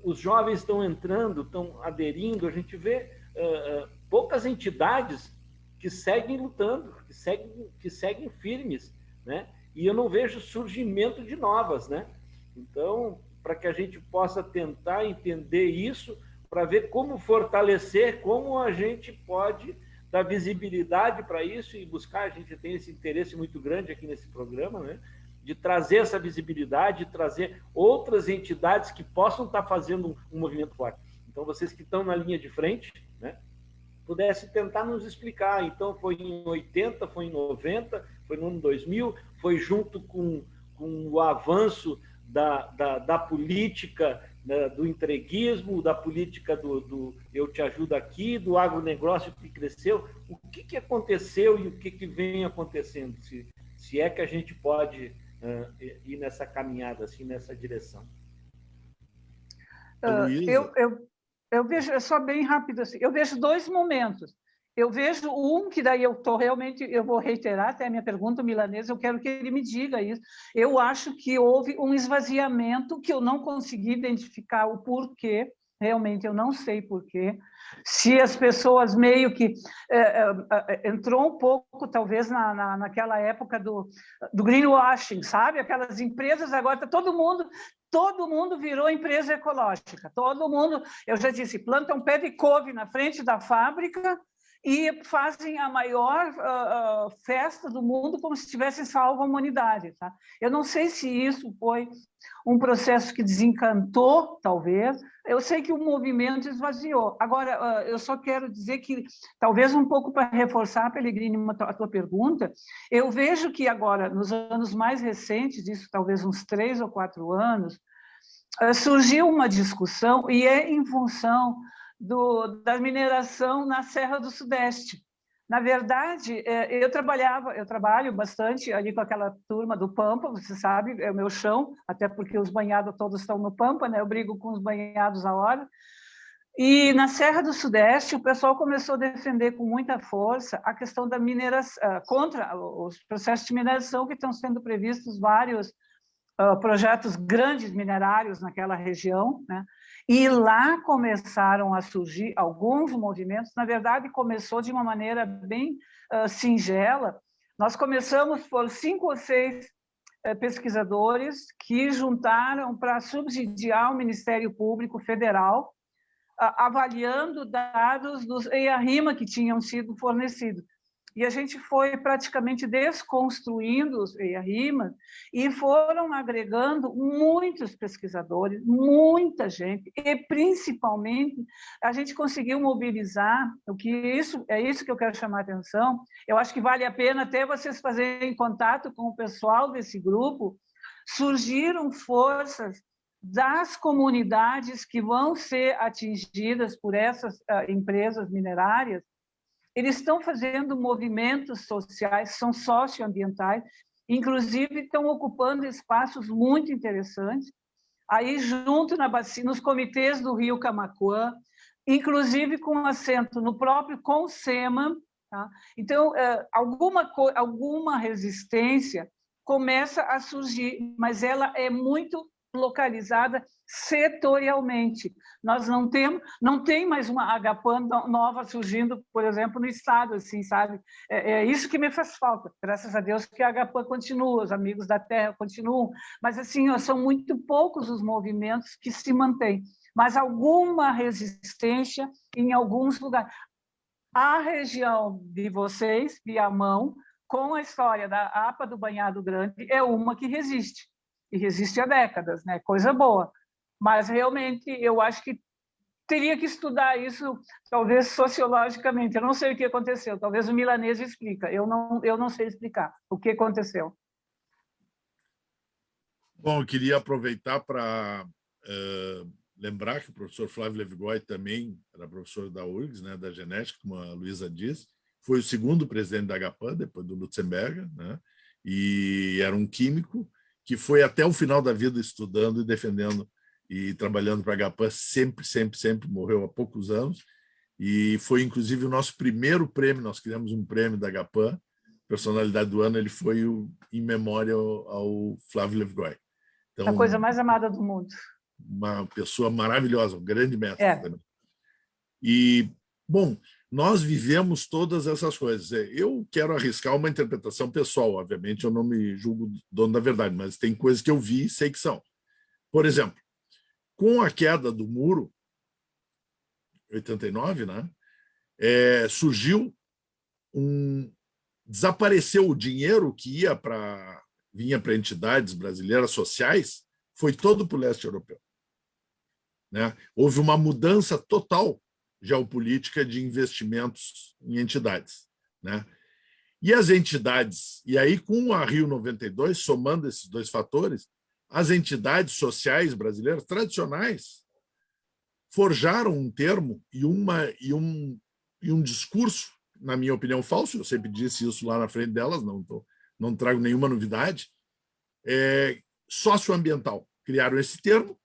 os jovens estão entrando, estão aderindo, a gente vê poucas entidades que seguem lutando, que seguem firmes, né? E eu não vejo surgimento de novas, né? Então, para que a gente possa tentar entender isso, para ver como fortalecer, como a gente pode dar visibilidade para isso e buscar, a gente tem esse interesse muito grande aqui nesse programa, né? De trazer essa visibilidade, de trazer outras entidades que possam estar fazendo um movimento forte. Então, vocês que estão na linha de frente, né, pudessem tentar nos explicar. Então, foi em 80, foi em 90, foi no ano 2000, foi junto com o avanço da política, né, do entreguismo, da política do eu te ajudo aqui, do agronegócio que cresceu. O que aconteceu e o que vem acontecendo? Se é que a gente pode ir nessa caminhada, assim, nessa direção. Eu vejo, é só bem rápido assim, eu vejo 2 momentos. Eu vejo que daí eu vou reiterar até a minha pergunta, Milanesa, eu quero que ele me diga isso. Eu acho que houve um esvaziamento que eu não consegui identificar o porquê, realmente eu não sei porquê. Se as pessoas meio que entrou um pouco, talvez, naquela época do greenwashing, sabe? Aquelas empresas, agora todo mundo virou empresa ecológica. Todo mundo, eu já disse, planta um pé de couve na frente da fábrica e fazem a maior festa do mundo como se tivessem salvo a humanidade. Tá? Eu não sei se isso foi um processo que desencantou, talvez. Eu sei que o movimento esvaziou. Agora, eu só quero dizer que, talvez um pouco para reforçar, Pellegrini, a tua pergunta, eu vejo que agora, nos anos mais recentes, isso talvez uns 3 ou 4 anos, surgiu uma discussão, e é em função da mineração na Serra do Sudeste. Na verdade, eu trabalho bastante ali com aquela turma do Pampa, você sabe, é o meu chão, até porque os banhados todos estão no Pampa, né? Eu brigo com os banhados a hora. E na Serra do Sudeste, o pessoal começou a defender com muita força a questão da mineração, contra os processos de mineração que estão sendo previstos vários projetos grandes minerários naquela região, né? E lá começaram a surgir alguns movimentos. Na verdade, começou de uma maneira bem singela. Nós começamos por 5 ou 6 pesquisadores que juntaram para subsidiar o Ministério Público Federal, avaliando dados dos EIA-RIMA que tinham sido fornecidos. E a gente foi praticamente desconstruindo os EIA-RIMA e foram agregando muitos pesquisadores, muita gente, e principalmente a gente conseguiu mobilizar, é isso que eu quero chamar a atenção. Eu acho que vale a pena até vocês fazerem contato com o pessoal desse grupo. Surgiram forças das comunidades que vão ser atingidas por essas empresas minerárias. Eles estão fazendo movimentos sociais, são socioambientais, inclusive estão ocupando espaços muito interessantes, aí junto na bacia, nos comitês do Rio Camaquã, inclusive com acento no próprio CONSEMA. Tá? Então, alguma resistência começa a surgir, mas ela é muito localizada setorialmente. Nós não tem mais uma HPAN nova surgindo, por exemplo, no estado, assim, sabe? É isso que me faz falta. Graças a Deus que a HPAN continua, os Amigos da Terra continuam, mas assim, são muito poucos os movimentos que se mantêm. Mas alguma resistência em alguns lugares. A região de vocês, Viamão, com a história da APA do Banhado Grande, é uma que resiste, e resiste há décadas, né? Coisa boa. Mas, realmente, eu acho que teria que estudar isso, talvez, sociologicamente. Eu não sei o que aconteceu, talvez o Milanês explica, eu não sei explicar o que aconteceu. Bom, eu queria aproveitar para lembrar que o professor Flávio Levigoy também era professor da URGS, né, da genética, como a Luísa disse, foi o segundo presidente da HPAN, depois do Lutzenberger, né, e era um químico que foi até o final da vida estudando e defendendo e trabalhando para a HPAN, sempre, morreu há poucos anos, e foi inclusive o nosso primeiro prêmio, nós criamos um prêmio da HPAN, personalidade do ano, ele foi em memória ao Flávio Levigoy. Então, a coisa mais amada do mundo. Uma pessoa maravilhosa, um grande mestre também. E, bom, nós vivemos todas essas coisas. Eu quero arriscar uma interpretação pessoal, obviamente eu não me julgo dono da verdade, mas tem coisas que eu vi e sei que são. Por exemplo, com a queda do muro, 89, né, surgiu desapareceu o dinheiro que vinha para entidades brasileiras sociais, foi todo para o leste europeu. Né? Houve uma mudança total geopolítica de investimentos em entidades. Né? E as entidades, e aí com a Rio 92, somando esses dois fatores, as entidades sociais brasileiras tradicionais forjaram um termo e um discurso, na minha opinião, falso, eu sempre disse isso lá na frente delas, não trago nenhuma novidade, socioambiental. Criaram esse termo,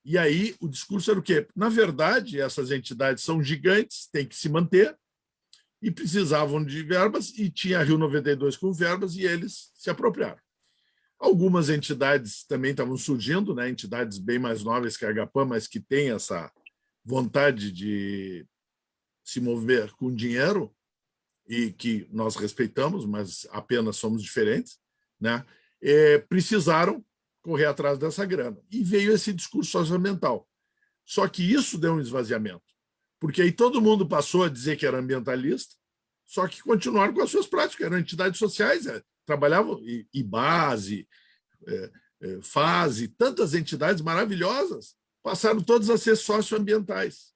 e aí o discurso era o quê? Na verdade, essas entidades são gigantes, têm que se manter, e precisavam de verbas, e tinha a Rio 92 com verbas, e eles se apropriaram. Algumas entidades também estavam surgindo, né? Entidades bem mais novas que a HPAN, mas que têm essa vontade de se mover com dinheiro, e que nós respeitamos, mas apenas somos diferentes, né? Precisaram correr atrás dessa grana. E veio esse discurso socioambiental. Só que isso deu um esvaziamento, porque aí todo mundo passou a dizer que era ambientalista, só que continuaram com as suas práticas, eram entidades sociais, trabalhavam, IBASE, FASE, tantas entidades maravilhosas, passaram todas a ser socioambientais.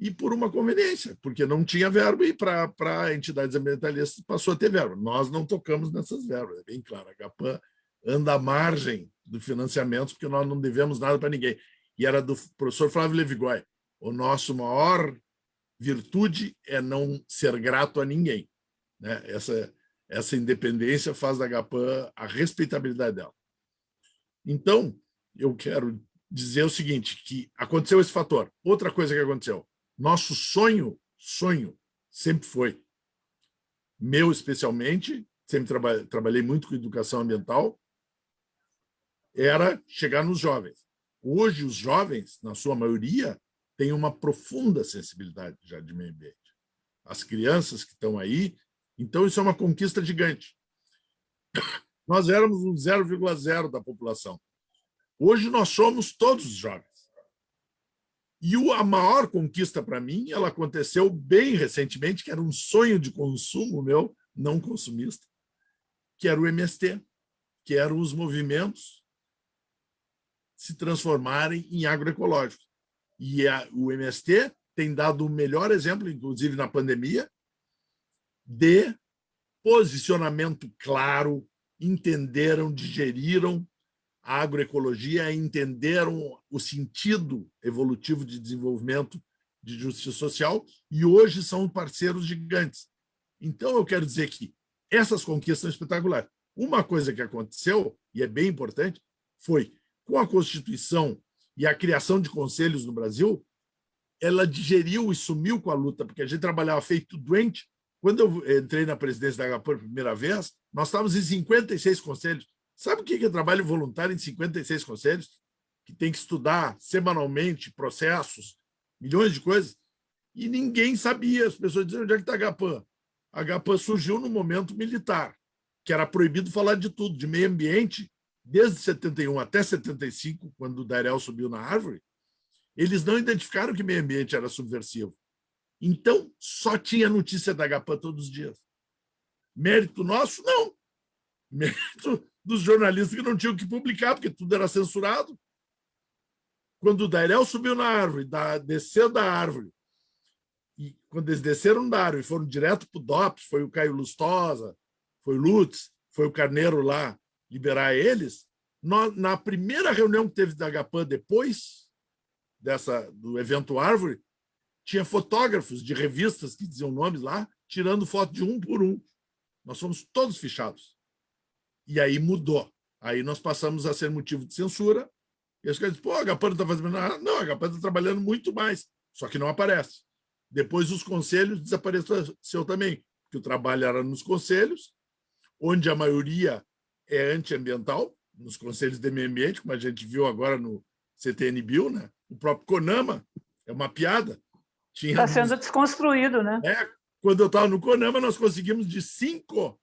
E por uma conveniência, porque não tinha verba, e para entidades ambientalistas passou a ter verba. Nós não tocamos nessas verbas, é bem claro. A HPAN anda à margem do financiamento, porque nós não devemos nada para ninguém. E era do professor Flávio Levigoy. O nosso maior virtude é não ser grato a ninguém. Né? Essa independência faz da HPAN a respeitabilidade dela. Então, eu quero dizer o seguinte, que aconteceu esse fator. Outra coisa que aconteceu, nosso sonho sempre foi, meu especialmente, sempre trabalhei muito com educação ambiental, era chegar nos jovens. Hoje, os jovens, na sua maioria, têm uma profunda sensibilidade já de meio ambiente. As crianças que estão aí, então isso é uma conquista gigante. Nós éramos um 0,0 da população. Hoje nós somos todos os jovens. E a maior conquista para mim, ela aconteceu bem recentemente, que era um sonho de consumo meu, não consumista, que era o MST, que eram os movimentos se transformarem em agroecológicos. E o MST tem dado o melhor exemplo, inclusive na pandemia, de posicionamento claro, entenderam, digeriram a agroecologia, entenderam o sentido evolutivo de desenvolvimento de justiça social e hoje são parceiros gigantes. Então, eu quero dizer que essas conquistas são espetaculares. Uma coisa que aconteceu, e é bem importante, foi com a Constituição e a criação de conselhos no Brasil, ela digeriu e sumiu com a luta, porque a gente trabalhava feito doente. Quando eu entrei na presidência da Agapan pela primeira vez, nós estávamos em 56 conselhos. Sabe o que é trabalho voluntário em 56 conselhos? Que tem que estudar semanalmente processos, milhões de coisas, e ninguém sabia. As pessoas diziam, onde é que está a Agapan? A Agapan surgiu no momento militar, que era proibido falar de tudo, de meio ambiente, desde 71 até 75, quando o Dairel subiu na árvore. Eles não identificaram que meio ambiente era subversivo. Então, só tinha notícia da Agapan todos os dias. Mérito nosso? Não. Mérito dos jornalistas que não tinham que publicar, porque tudo era censurado. Quando o Dairel subiu na árvore, desceu da árvore, e quando eles desceram da árvore e foram direto para o DOPS, foi o Caio Lustosa, foi o Lutz, foi o Carneiro lá liberar eles, na primeira reunião que teve da Agapan depois do evento Árvore, tinha fotógrafos de revistas que diziam nomes lá, tirando foto de um por um. Nós fomos todos fichados. E aí mudou. Aí nós passamos a ser motivo de censura. E os caras dizem, pô, a Agapan não está fazendo nada. Não, a Agapan está trabalhando muito mais, só que não aparece. Depois os conselhos desapareceu também, porque o trabalho era nos conselhos, onde a maioria é antiambiental, nos conselhos de meio ambiente, como a gente viu agora no CTN-Bio, né? O próprio CONAMA é uma piada. Está sendo desconstruído, né? Quando eu estava no CONAMA, nós conseguimos de 5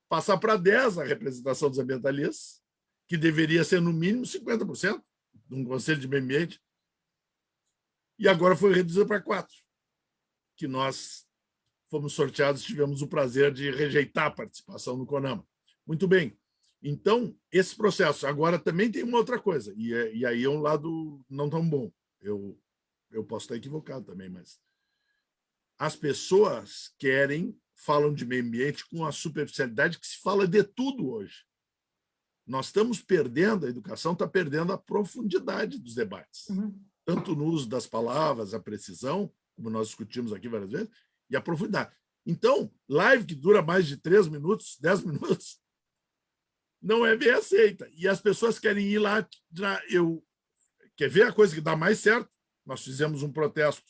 passar para 10 a representação dos ambientalistas, que deveria ser no mínimo 50% de um conselho de meio ambiente. E agora foi reduzido para 4, que nós fomos sorteados e tivemos o prazer de rejeitar a participação no CONAMA. Muito bem. Então, esse processo. Agora também tem uma outra coisa, e aí é um lado não tão bom. Eu posso estar equivocado também, mas as pessoas falam de meio ambiente com a superficialidade que se fala de tudo hoje. Nós estamos perdendo, a educação está perdendo a profundidade dos debates, tanto no uso das palavras, a precisão, como nós discutimos aqui várias vezes, e a profundidade. Então, live que dura mais de 3 minutos, 10 minutos, não é bem aceita. E as pessoas querem ir lá. Quer ver a coisa que dá mais certo? Nós fizemos um protesto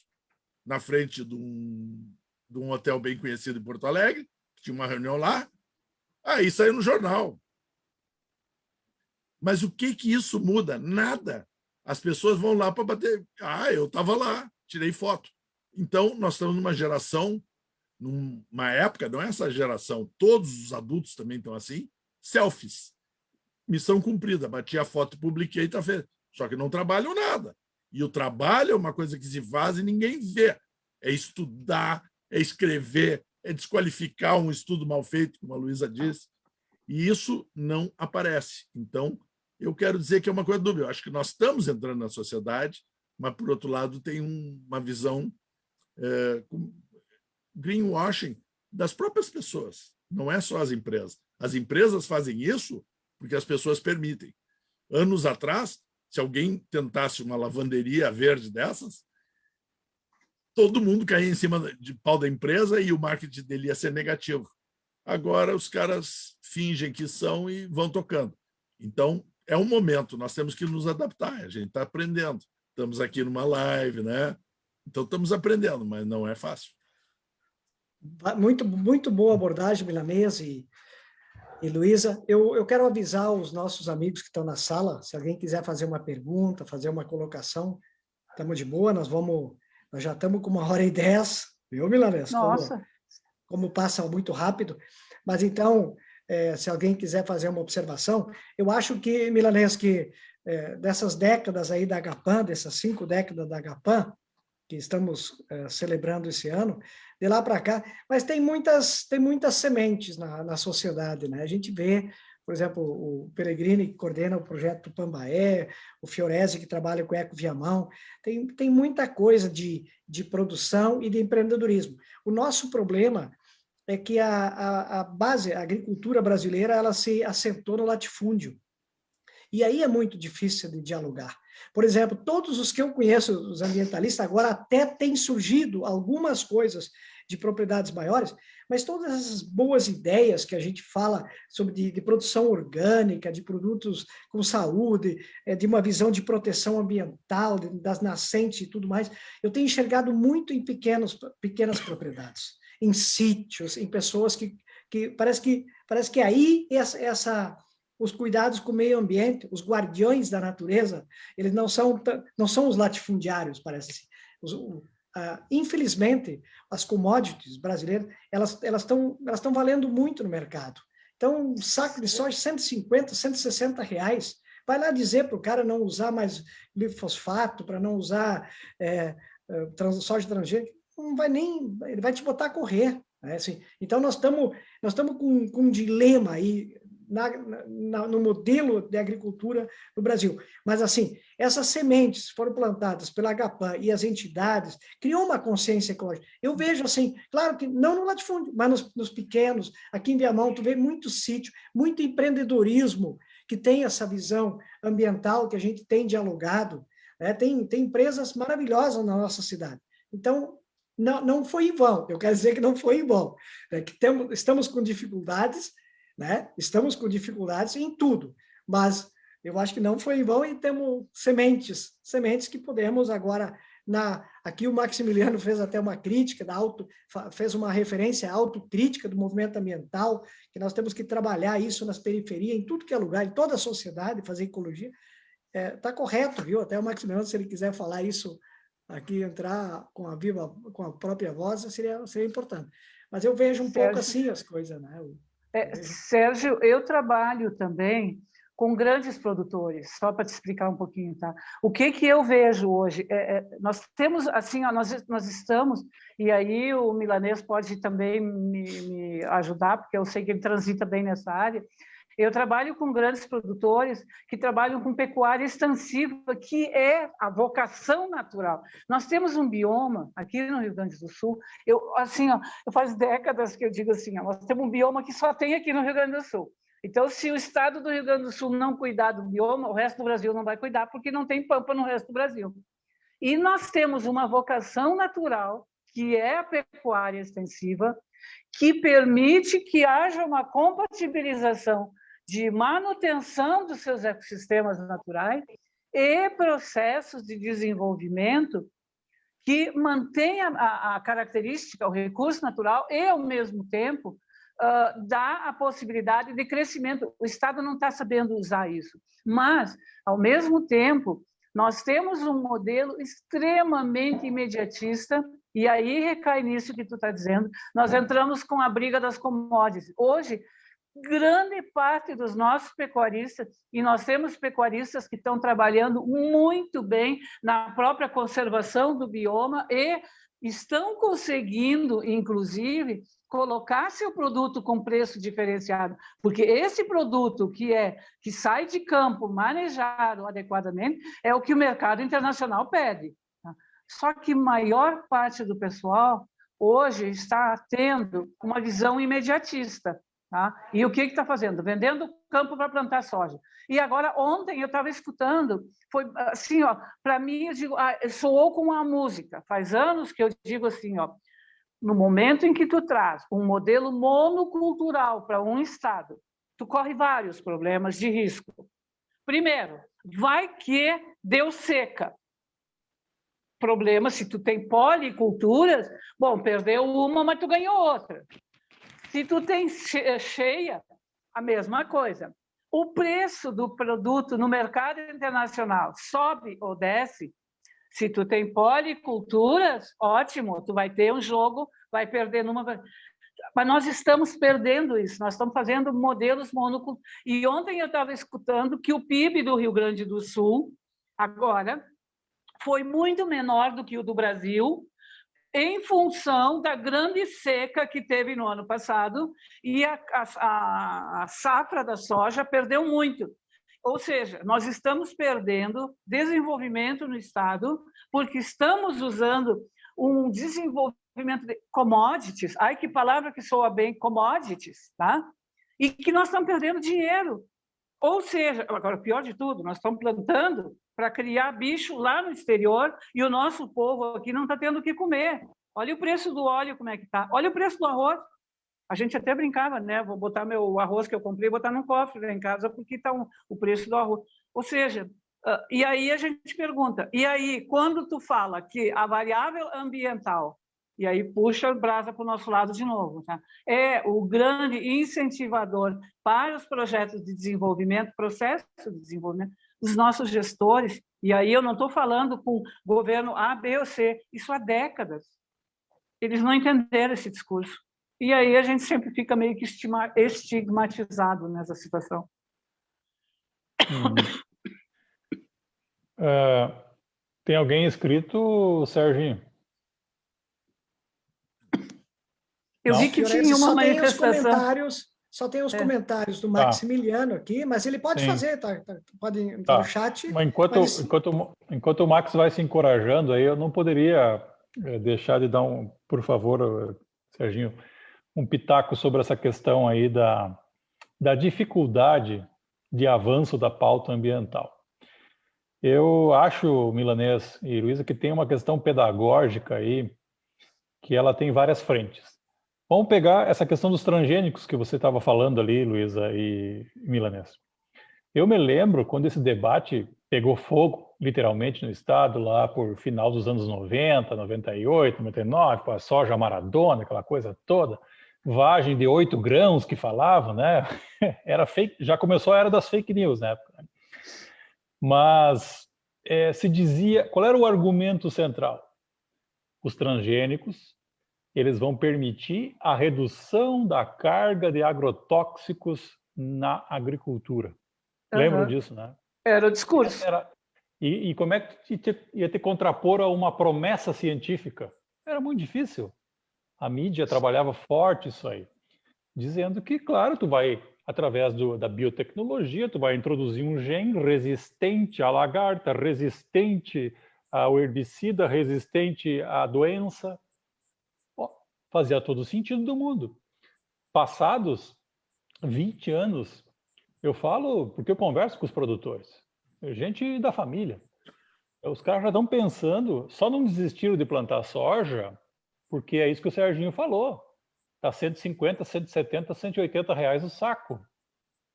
na frente de um hotel bem conhecido em Porto Alegre, que tinha uma reunião lá, aí saiu no jornal. Mas o que isso muda? Nada. As pessoas vão lá para bater. Eu estava lá, tirei foto. Então, nós estamos numa geração, numa época, não é essa geração, todos os adultos também estão assim, selfies. Missão cumprida, bati a foto, publiquei, está feito. Só que não trabalham nada. E o trabalho é uma coisa que se faz e ninguém vê. É estudar, é escrever, é desqualificar um estudo mal feito, como a Luísa disse. E isso não aparece. Então, eu quero dizer que é uma coisa dúbia. Eu acho que nós estamos entrando na sociedade, mas, por outro lado, tem uma visão greenwashing das próprias pessoas. Não é só as empresas. As empresas fazem isso porque as pessoas permitem. Anos atrás, se alguém tentasse uma lavanderia verde dessas, todo mundo caía em cima de pau da empresa e o marketing dele ia ser negativo. Agora os caras fingem que são e vão tocando. Então, é um momento, nós temos que nos adaptar, a gente está aprendendo. Estamos aqui numa live, né? Então, estamos aprendendo, mas não é fácil. Muito, muito boa abordagem, Milanês e Luísa. Eu quero avisar os nossos amigos que estão na sala, se alguém quiser fazer uma pergunta, fazer uma colocação, estamos de boa, nós já estamos com 1h10, viu, Milanês? Nossa! Como passa muito rápido. Mas, então, se alguém quiser fazer uma observação, eu acho que, Milanês, que dessas décadas aí da Agapan, dessas 5 décadas da Agapan, que estamos celebrando esse ano, de lá para cá, mas tem muitas sementes na sociedade, né? A gente vê, por exemplo, o Pellegrini, que coordena o projeto Pambaé, o Fiorese, que trabalha com Eco Viamão, tem muita coisa de produção e de empreendedorismo. O nosso problema é que a base, a agricultura brasileira, ela se assentou no latifúndio. E aí é muito difícil de dialogar. Por exemplo, todos os que eu conheço, os ambientalistas, agora até têm surgido algumas coisas de propriedades maiores, mas todas essas boas ideias que a gente fala sobre de produção orgânica, de produtos com saúde, de uma visão de proteção ambiental, das nascentes e tudo mais, eu tenho enxergado muito em pequenas propriedades, em sítios, em pessoas que parece que aí os cuidados com o meio ambiente, os guardiões da natureza, eles não são os latifundiários, parece assim. Infelizmente, as commodities brasileiras, elas estão valendo muito no mercado. Então, um saco de soja, 150, 160 reais, vai lá dizer para o cara não usar mais glifosfato, para não usar soja transgênica, não vai nem, ele vai te botar a correr. Né? Assim, então, nós estamos com um dilema aí, no modelo de agricultura no Brasil. Mas, assim, essas sementes foram plantadas pela Agapan e as entidades, criou uma consciência ecológica. Eu vejo, assim, claro que não no latifúndio, mas nos pequenos, aqui em Viamão, tu vê muito sítio, muito empreendedorismo que tem essa visão ambiental que a gente tem dialogado, né? Tem empresas maravilhosas na nossa cidade. Então, não foi em vão, eu quero dizer que não foi em vão, né? Que estamos com dificuldades, né? Estamos com dificuldades em tudo, mas eu acho que não foi em vão e temos sementes que podemos agora... Aqui o Maximiliano fez até uma crítica, fez uma referência à autocrítica do movimento ambiental, que nós temos que trabalhar isso nas periferias, em tudo que é lugar, em toda a sociedade, fazer ecologia. Está correto, viu? Até o Maximiliano, se ele quiser falar isso aqui, entrar com a própria voz, seria importante. Mas eu vejo um pouco assim as coisas, né? Sérgio, eu trabalho também com grandes produtores, só para te explicar um pouquinho, tá? O que eu vejo hoje? Nós temos, assim, nós estamos, e aí o Milanês pode também me ajudar, porque eu sei que ele transita bem nessa área. Eu trabalho com grandes produtores que trabalham com pecuária extensiva, que é a vocação natural. Nós temos um bioma aqui no Rio Grande do Sul, eu faz décadas que eu digo assim, nós temos um bioma que só tem aqui no Rio Grande do Sul. Então, se o estado do Rio Grande do Sul não cuidar do bioma, o resto do Brasil não vai cuidar, porque não tem pampa no resto do Brasil. E nós temos uma vocação natural, que é a pecuária extensiva, que permite que haja uma compatibilização de manutenção dos seus ecossistemas naturais e processos de desenvolvimento que mantenha a característica, o recurso natural e, ao mesmo tempo, dá a possibilidade de crescimento. O Estado não está sabendo usar isso, mas, ao mesmo tempo, nós temos um modelo extremamente imediatista, e aí recai nisso que tu está dizendo, nós entramos com a briga das commodities. Hoje, grande parte dos nossos pecuaristas, e nós temos pecuaristas que estão trabalhando muito bem na própria conservação do bioma e estão conseguindo, inclusive, colocar seu produto com preço diferenciado, porque esse produto que sai de campo manejado adequadamente é o que o mercado internacional pede. Tá? Só que a maior parte do pessoal hoje está tendo uma visão imediatista. Tá? E o que está fazendo? Vendendo campo para plantar soja. E agora, ontem, eu estava escutando, foi assim, para mim, eu digo, soou com uma música. Faz anos que eu digo assim, no momento em que tu traz um modelo monocultural para um estado, tu corre vários problemas de risco. Primeiro, vai que deu seca. Problema, se tu tem policulturas, bom, perdeu uma, mas tu ganhou outra. Se tu tem cheia, a mesma coisa. O preço do produto no mercado internacional sobe ou desce. Se tu tem policulturas, ótimo, tu vai ter um jogo, vai perder numa... Mas nós estamos perdendo isso, nós estamos fazendo modelos monoculturais. E ontem eu estava escutando que o PIB do Rio Grande do Sul, agora, foi muito menor do que o do Brasil, em função da grande seca que teve no ano passado, e a safra da soja perdeu muito. Ou seja, nós estamos perdendo desenvolvimento no Estado, porque estamos usando um desenvolvimento de commodities, ai que palavra que soa bem, commodities, tá? E que nós estamos perdendo dinheiro. Ou seja, agora, o pior de tudo, nós estamos plantando para criar bicho lá no exterior e o nosso povo aqui não está tendo o que comer. Olha o preço do óleo, como é que está. Olha o preço do arroz. A gente até brincava, né? Vou botar meu arroz que eu comprei, botar num cofre lá em casa, porque está o preço do arroz. Ou seja, e aí a gente pergunta, e aí, quando tu fala que a variável ambiental, e aí puxa a brasa para o nosso lado de novo, tá? É o grande incentivador para os projetos de desenvolvimento, processo de desenvolvimento dos nossos gestores, e aí eu não estou falando com governo A, B ou C, isso há décadas. Eles não entenderam esse discurso. E aí a gente sempre fica meio que estigmatizado nessa situação. Tem alguém inscrito, Serginho? Eu vi que tinha uma manifestação. Só tem os comentários do Maximiliano aqui, mas ele pode fazer, pode entrar no chat. Mas enquanto o Max vai se encorajando, aí eu não poderia deixar de dar por favor, Serginho, um pitaco sobre essa questão aí da dificuldade de avanço da pauta ambiental. Eu acho, Milanês e Luísa, que tem uma questão pedagógica aí, que ela tem várias frentes. Vamos pegar essa questão dos transgênicos que você estava falando ali, Luísa e Milanês. Eu me lembro quando esse debate pegou fogo, literalmente, no Estado, lá por final dos anos 90, 98, 99, com a soja Maradona, aquela coisa toda, vagem de 8 grãos que falavam, né? Era fake, já começou a era das fake news, né? Mas se dizia, qual era o argumento central? Os transgênicos, eles vão permitir a redução da carga de agrotóxicos na agricultura. Lembram disso, né? Era o discurso. E como é que ia te contrapor a uma promessa científica? Era muito difícil. A mídia trabalhava forte isso aí, dizendo que, claro, tu vai, através da biotecnologia, tu vai introduzir um gene resistente à lagarta, resistente ao herbicida, resistente à doença. Fazia todo o sentido do mundo. Passados 20 anos, eu falo porque eu converso com os produtores, gente da família. Os caras já estão pensando, só não desistiram de plantar soja, porque é isso que o Serginho falou. Está 150, 170, 180 reais o saco.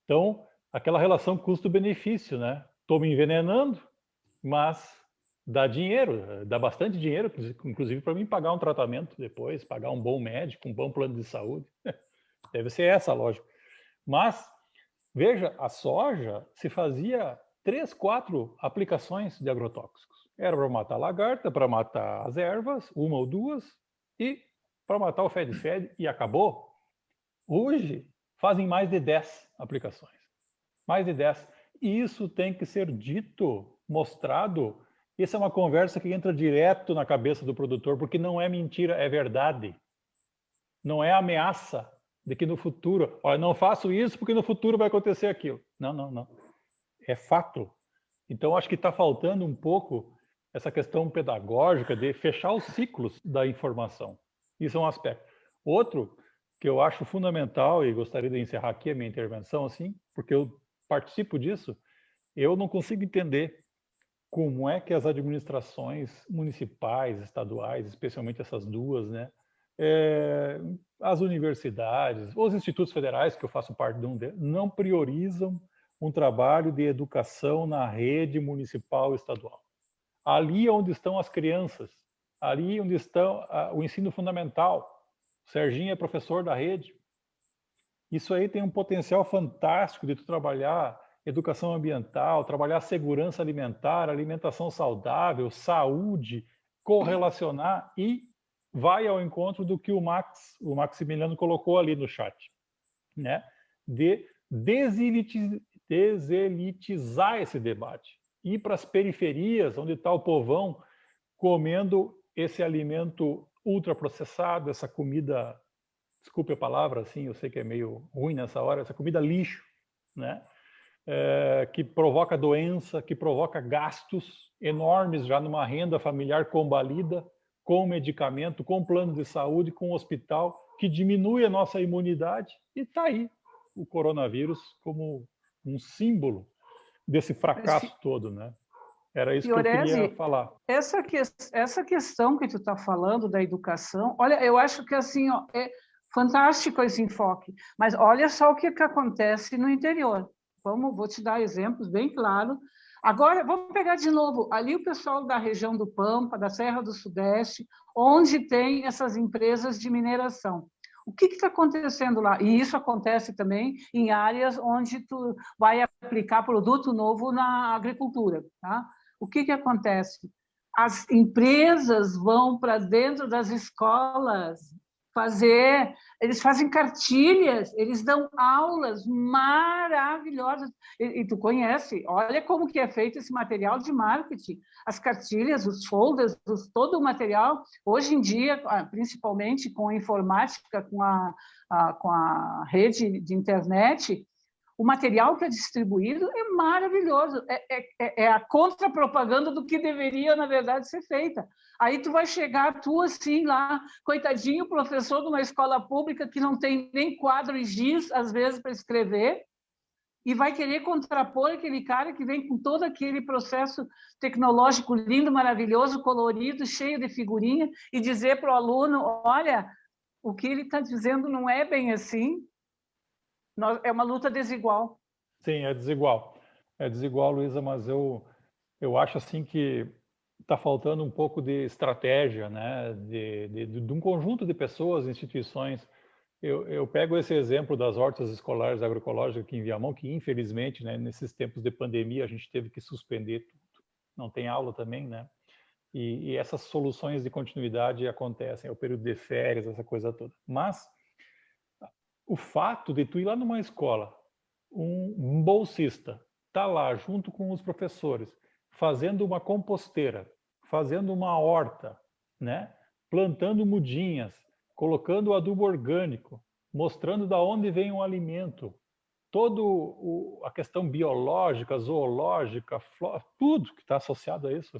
Então, aquela relação custo-benefício, né? Estou me envenenando, mas dá dinheiro, dá bastante dinheiro, inclusive para mim pagar um tratamento depois, pagar um bom médico, um bom plano de saúde. Deve ser essa a lógica. Mas, veja, a soja se fazia 3, 4 aplicações de agrotóxicos. Era para matar a lagarta, para matar as ervas, 1 ou 2, e para matar o fede-fede, e acabou. Hoje, fazem mais de 10 aplicações. Mais de 10. E isso tem que ser dito, mostrado. Essa é uma conversa que entra direto na cabeça do produtor, porque não é mentira, é verdade. Não é ameaça de que no futuro, olha, não faço isso porque no futuro vai acontecer aquilo. Não, não, não. É fato. Então, acho que está faltando um pouco essa questão pedagógica de fechar os ciclos da informação. Isso é um aspecto. Outro que eu acho fundamental, e gostaria de encerrar aqui a minha intervenção, assim, porque eu participo disso, eu não consigo entender como é que as administrações municipais, estaduais, especialmente essas duas, né, as universidades, os institutos federais, que eu faço parte de um deles, não priorizam um trabalho de educação na rede municipal e estadual. Ali onde estão as crianças, ali onde estão o ensino fundamental. O Serginho é professor da rede. Isso aí tem um potencial fantástico de tu trabalhar educação ambiental, trabalhar segurança alimentar, alimentação saudável, saúde, correlacionar, e vai ao encontro do que o Maximiliano colocou ali no chat, né? De deselitizar esse debate, ir para as periferias, onde está o povão comendo esse alimento ultraprocessado, essa comida, desculpe a palavra, assim, eu sei que é meio ruim nessa hora, essa comida lixo, né? Que provoca doença, que provoca gastos enormes já numa renda familiar combalida, com medicamento, com plano de saúde, com hospital, que diminui a nossa imunidade, e está aí o coronavírus como um símbolo desse fracasso todo, né? Era isso que eu queria falar. Essa questão que tu está falando da educação, olha, eu acho que assim, ó, Fantástico esse enfoque. Mas olha só o que acontece no interior. Vou te dar exemplos bem claros. Agora, vamos pegar de novo, ali o pessoal da região do Pampa, da Serra do Sudeste, onde tem essas empresas de mineração. O que está acontecendo lá? E isso acontece também em áreas onde tu vai aplicar produto novo na agricultura. Tá? O que acontece? As empresas vão para dentro das escolas eles fazem cartilhas, eles dão aulas maravilhosas. E tu conhece, olha como que é feito esse material de marketing. As cartilhas, os folders, todo o material, hoje em dia, principalmente com a informática, com a rede de internet, o material que é distribuído é maravilhoso, é a contrapropaganda do que deveria, na verdade, ser feita. Aí tu vai chegar, tu assim, lá, coitadinho, professor de uma escola pública que não tem nem quadro e giz, às vezes, para escrever, e vai querer contrapor aquele cara que vem com todo aquele processo tecnológico lindo, maravilhoso, colorido, cheio de figurinha, e dizer para o aluno, olha, o que ele está dizendo não é bem assim. É uma luta desigual. Sim, é desigual. É desigual, Luísa, mas eu acho assim que está faltando um pouco de estratégia, né? de um conjunto de pessoas, instituições. Eu pego esse exemplo das hortas escolares agroecológicas aqui em Viamão, que infelizmente, né, nesses tempos de pandemia, a gente teve que suspender tudo. Não tem aula também, né? E essas soluções de continuidade acontecem, é o período de férias, essa coisa toda. Mas o fato de tu ir lá numa escola, um bolsista tá lá junto com os professores, fazendo uma composteira, fazendo uma horta, né? Plantando mudinhas, colocando o adubo orgânico, mostrando da onde vem o alimento, todo a questão biológica, zoológica, tudo que está associado a isso.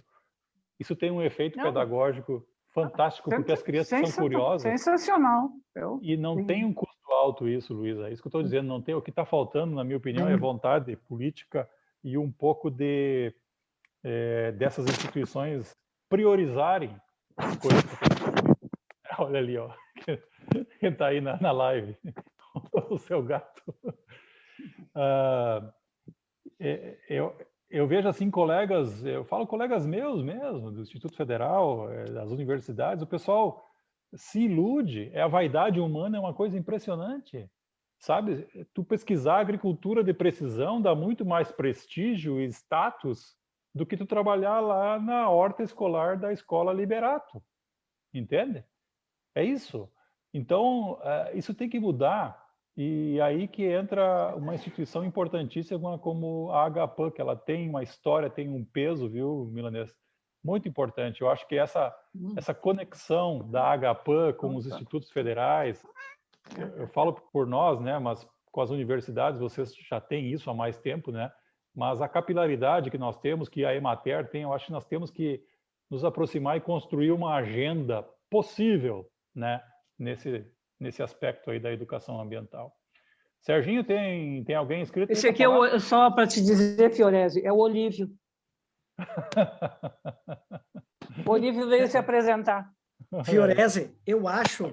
Isso tem um efeito pedagógico fantástico, porque as crianças são curiosas. Sensacional. E não tem um custo alto isso, Luísa. É isso que eu estou dizendo. Não tem. O que está faltando, na minha opinião, é vontade política e um pouco dessas instituições priorizarem as coisas que tem que fazer. Olha ali, ó. Quem está aí na live. O seu gato. Eu vejo assim colegas, eu falo colegas meus mesmo, do Instituto Federal, das universidades, o pessoal se ilude, a vaidade humana é uma coisa impressionante, sabe? Tu pesquisar agricultura de precisão dá muito mais prestígio e status do que tu trabalhar lá na horta escolar da Escola Liberato, entende? É isso. Então, isso tem que mudar, e aí que entra uma instituição importantíssima como a HPAN, que ela tem uma história, tem um peso, viu, Milanês? Muito importante. Eu acho que essa conexão da HPAN com os institutos federais, eu falo por nós, né, mas com as universidades vocês já têm isso há mais tempo, né? Mas a capilaridade que nós temos, que a Emater tem, eu acho que nós temos que nos aproximar e construir uma agenda possível, né, nesse aspecto aí da educação ambiental. Serginho, tem alguém inscrito? Esse aqui só para te dizer, Fiorese, é o Olívio. O Olívio veio se apresentar. Fiorese, eu acho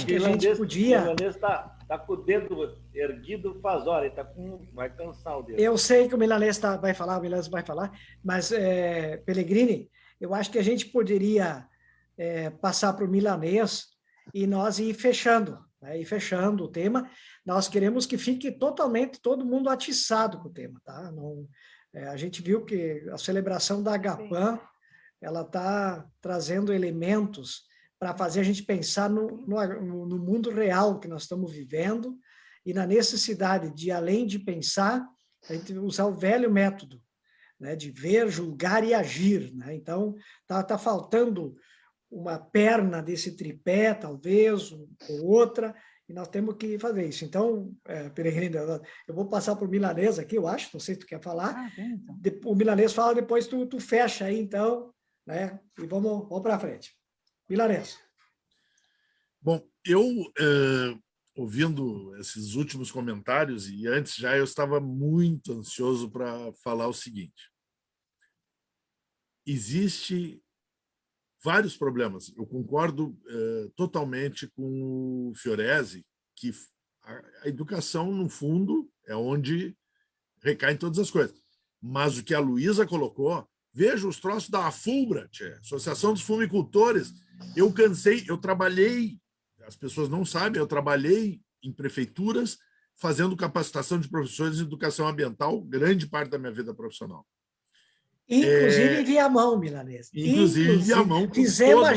que a gente podia... O Milanês está com o dedo erguido faz hora, vai cansar o dedo. Eu sei que o Milanês vai falar, mas, Pellegrini, eu acho que a gente poderia passar para o Milanês e nós ir fechando, né? Ir fechando o tema. Nós queremos que fique totalmente todo mundo atiçado com o tema, tá? Não, a gente viu que a celebração da HPAN, ela está trazendo elementos para fazer a gente pensar no mundo real que nós estamos vivendo e na necessidade de, além de pensar, a gente usar o velho método, né? De ver, julgar e agir, né? Então, tá faltando uma perna desse tripé, talvez, ou outra, e nós temos que fazer isso. Então, Peregrino, eu vou passar para o Milanês aqui, eu acho, não sei se tu quer falar. Então. O Milanês fala, depois tu fecha aí, então, né? E vamos para frente. Milanês. Bom, eu, ouvindo esses últimos comentários, e antes já eu estava muito ansioso para falar o seguinte. Existe vários problemas. Eu concordo totalmente com o Fiorese, que a educação, no fundo, é onde recaem todas as coisas. Mas o que a Luísa colocou, veja os troços da AFUBRA, Associação dos Fumicultores. Eu cansei, eu trabalhei, as pessoas não sabem, eu trabalhei em prefeituras fazendo capacitação de professores de educação ambiental grande parte da minha vida profissional. Inclusive em Viamão, Milanês. Inclusive em Viamão. Fizemos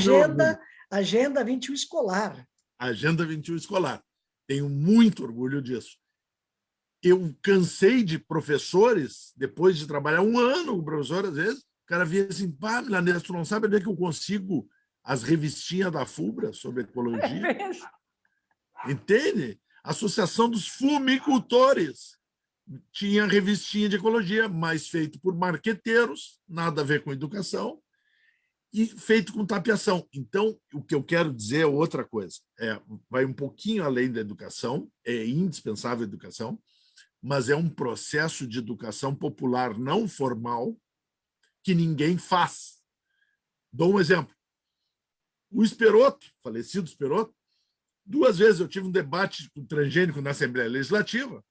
agenda 21 escolar. Agenda 21 escolar. Tenho muito orgulho disso. Eu cansei de professores, depois de trabalhar um ano com professor, às vezes, o cara via assim, pá, Milanês, tu não sabe onde é que eu consigo as revistinhas da FUBRA sobre ecologia? Entende? Associação dos Fumicultores tinha revistinha de ecologia, mas feito por marqueteiros, nada a ver com educação, e feito com tapeação. Então, o que eu quero dizer é outra coisa. Vai um pouquinho além da educação, é indispensável a educação, mas é um processo de educação popular não formal que ninguém faz. Dou um exemplo. O Esperoto, falecido Esperoto, 2 vezes eu tive um debate com o transgênico na Assembleia Legislativa,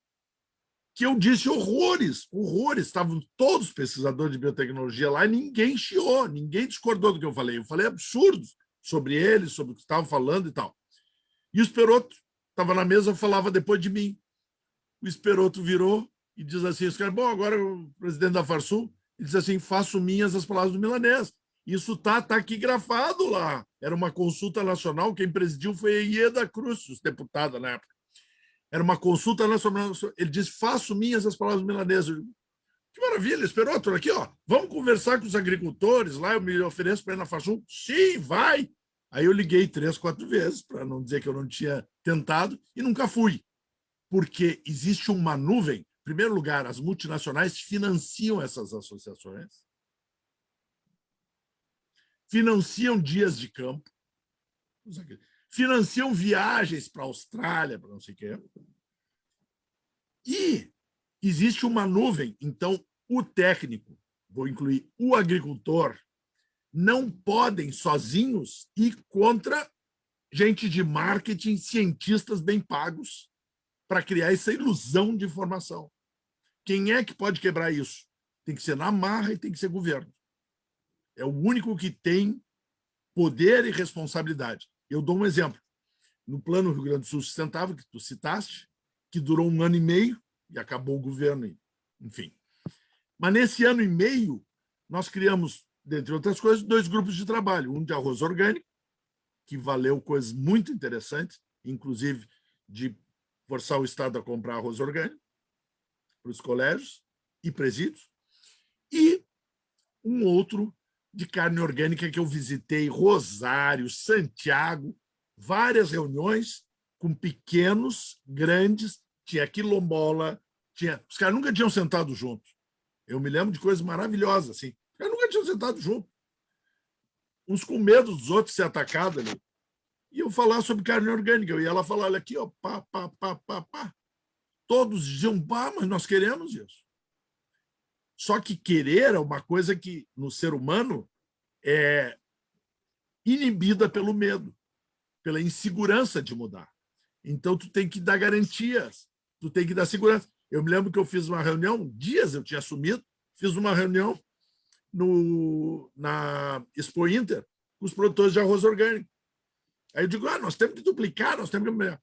que eu disse horrores. Estavam todos os pesquisadores de biotecnologia lá e ninguém chiou, ninguém discordou do que eu falei. Eu falei absurdos sobre eles, sobre o que estavam falando e tal. E o Esperoto estava na mesa, falava depois de mim. O Esperoto virou e diz assim, bom, agora o presidente da Farsul, ele diz assim, faço minhas as palavras do Milanês. Isso tá aqui grafado lá. Era uma consulta nacional, quem presidiu foi a Ieda Cruz, deputada na época. Era uma consulta nacional. Ele disse, faço minhas as palavras do Milanês. Eu digo, que maravilha, Esperoto, aqui, ó, vamos conversar com os agricultores lá, eu me ofereço para ir na Farsul. Sim, vai. Aí eu liguei 3, 4 vezes, para não dizer que eu não tinha tentado, e nunca fui. Porque existe uma nuvem. Em primeiro lugar, as multinacionais financiam essas associações, financiam dias de campo, financiam viagens para a Austrália, para não sei o quê. E existe uma nuvem. Então, o técnico, vou incluir o agricultor, não podem sozinhos ir contra gente de marketing, cientistas bem pagos, para criar essa ilusão de informação. Quem é que pode quebrar isso? Tem que ser na marra e tem que ser governo. É o único que tem poder e responsabilidade. Eu dou um exemplo. No Plano Rio Grande do Sul Sustentável, que tu citaste, que durou 1 ano e meio e acabou o governo, enfim. Mas nesse ano e meio, nós criamos, dentre outras coisas, 2 grupos de trabalho. Um de arroz orgânico, que valeu coisas muito interessantes, inclusive de forçar o Estado a comprar arroz orgânico para os colégios e presídios, e um outro de carne orgânica que eu visitei Rosário, Santiago, várias reuniões com pequenos, grandes, tinha quilombola, os caras nunca tinham sentado juntos. Eu me lembro de coisas maravilhosas, assim. Os caras nunca tinham sentado juntos. Uns com medo dos outros ser atacados ali. E eu falar sobre carne orgânica. Eu ia lá falar, olha aqui, ó, pá, pá, pá, pá, pá. Todos diziam, pá, mas nós queremos isso. Só que querer é uma coisa que, no ser humano, é inibida pelo medo, pela insegurança de mudar. Então, tu tem que dar garantias, tu tem que dar segurança. Eu me lembro que eu fiz uma reunião, dias eu tinha assumido, fiz uma reunião na Expo Inter com os produtores de arroz orgânico. Aí eu digo, nós temos que duplicar, nós temos que...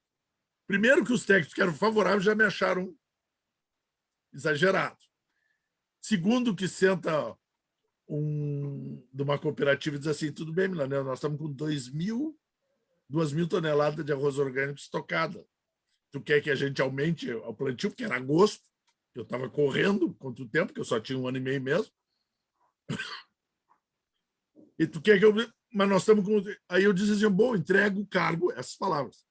Primeiro que os técnicos que eram favoráveis já me acharam exagerado. Segundo que senta de uma cooperativa e diz assim, tudo bem, Milanês, nós estamos com 2.000 toneladas de arroz orgânico estocada. Tu quer que a gente aumente o plantio, porque era agosto, eu estava correndo contra o tempo, que eu só tinha 1 ano e meio mesmo. E tu quer que eu... Mas nós estamos com... Aí eu disse assim, bom, entrego o cargo, essas palavras,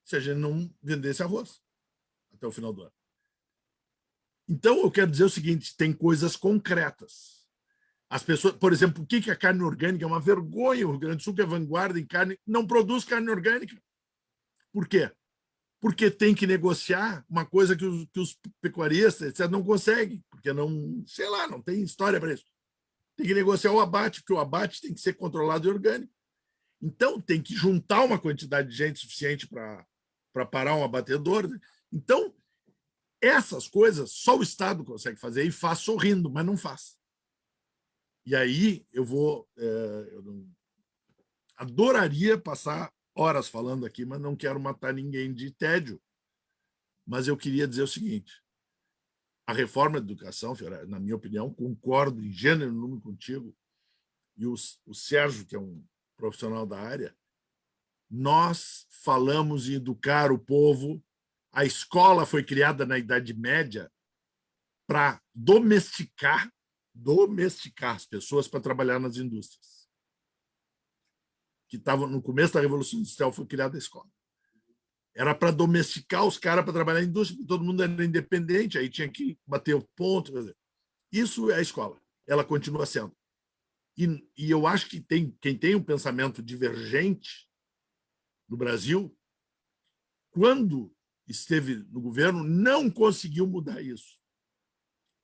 se a gente não vendesse arroz até o final do ano. Então, eu quero dizer o seguinte, tem coisas concretas. As pessoas, por exemplo, por que a carne orgânica é uma vergonha? O Rio Grande do Sul, que é vanguarda em carne, não produz carne orgânica. Por quê? Porque tem que negociar uma coisa que os pecuaristas, etc., não conseguem, porque não, sei lá, não tem história para isso. tem que negociar o abate, porque o abate tem que ser controlado e orgânico. Então, tem que juntar uma quantidade de gente suficiente para parar um abatedor. Então, essas coisas só o Estado consegue fazer e faz sorrindo, mas não faz. E aí eu adoraria passar horas falando aqui, mas não quero matar ninguém de tédio. Mas eu queria dizer o seguinte: a reforma da educação, na minha opinião, concordo em gênero e número contigo, e o Sérgio, que é um profissional da área, nós falamos em educar o povo. A escola foi criada na Idade Média para domesticar as pessoas para trabalhar nas indústrias. Que estava no começo da Revolução Industrial, foi criada a escola. Era para domesticar os caras para trabalhar na indústria, porque todo mundo era independente, aí tinha que bater o ponto. Isso é a escola. Ela continua sendo. E eu acho que quem tem um pensamento divergente no Brasil, quando esteve no governo, não conseguiu mudar isso.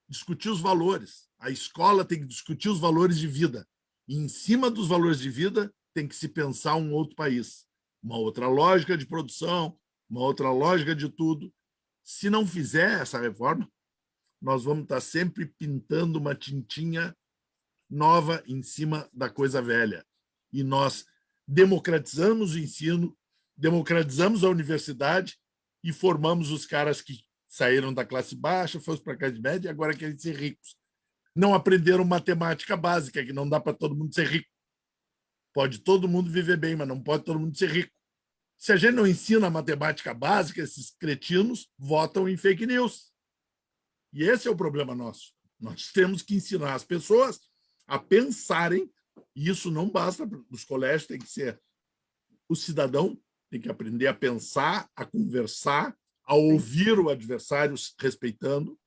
Discutir os valores. A escola tem que discutir os valores de vida. E, em cima dos valores de vida, tem que se pensar um outro país. Uma outra lógica de produção, uma outra lógica de tudo. Se não fizer essa reforma, nós vamos estar sempre pintando uma tintinha nova em cima da coisa velha. E nós democratizamos o ensino, democratizamos a universidade e formamos os caras que saíram da classe baixa, foram para a classe média e agora querem ser ricos. Não aprenderam matemática básica, que não dá para todo mundo ser rico. Pode todo mundo viver bem, mas não pode todo mundo ser rico. Se a gente não ensina a matemática básica, esses cretinos votam em fake news. E esse é o problema nosso. Nós temos que ensinar as pessoas a pensarem, e isso não basta nos colégios, tem que ser o cidadão, tem que aprender a pensar, a conversar, a ouvir o adversário respeitando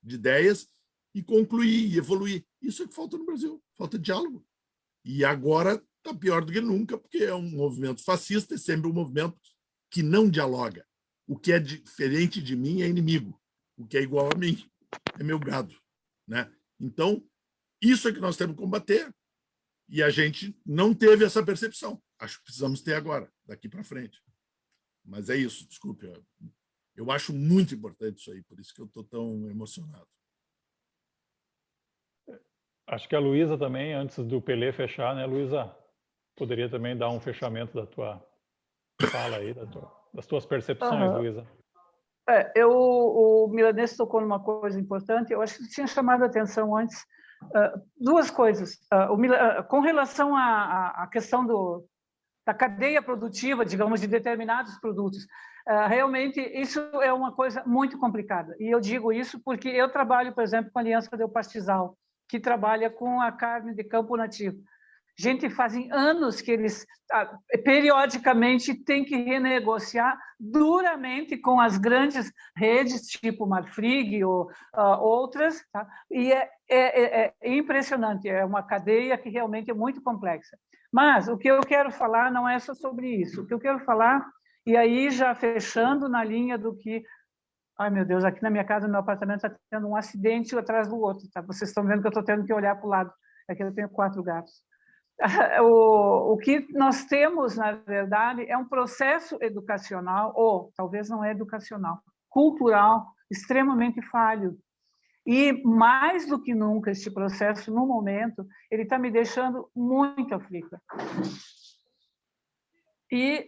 de ideias e concluir e evoluir. Isso é que falta no Brasil, falta diálogo. E agora está pior do que nunca, porque é um movimento fascista, é sempre um movimento que não dialoga. O que é diferente de mim é inimigo. O que é igual a mim é meu gado, né? Então, isso é que nós temos que combater. E a gente não teve essa percepção. Acho que precisamos ter agora, daqui para frente. Mas é isso, desculpe. Eu acho muito importante isso aí, por isso que eu estou tão emocionado. Acho que a Luísa também, antes do Pelé fechar, né, Luísa? Poderia também dar um fechamento da tua fala aí, das tuas percepções, Luísa. O Milanês tocou numa coisa importante, eu acho que tinha chamado a atenção antes, duas coisas. Com relação à questão da cadeia produtiva, digamos, de determinados produtos, realmente isso é uma coisa muito complicada. E eu digo isso porque eu trabalho, por exemplo, com a Aliança Del Pastizal, que trabalha com a carne de campo nativo. Gente, fazem anos que eles, periodicamente, têm que renegociar duramente com as grandes redes, tipo Marfrig ou outras, tá? E é impressionante, é uma cadeia que realmente é muito complexa. Mas o que eu quero falar não é só sobre isso. O que eu quero falar, e aí já fechando na linha do que... Ai, meu Deus, aqui na minha casa, no meu apartamento, está tendo um acidente atrás do outro, tá? Vocês estão vendo que eu estou tendo que olhar para o lado. Aqui eu tenho 4 gatos. O que nós temos, na verdade, é um processo educacional, ou talvez não é educacional, cultural, extremamente falho. E, mais do que nunca, este processo, no momento, ele está me deixando muito aflita. E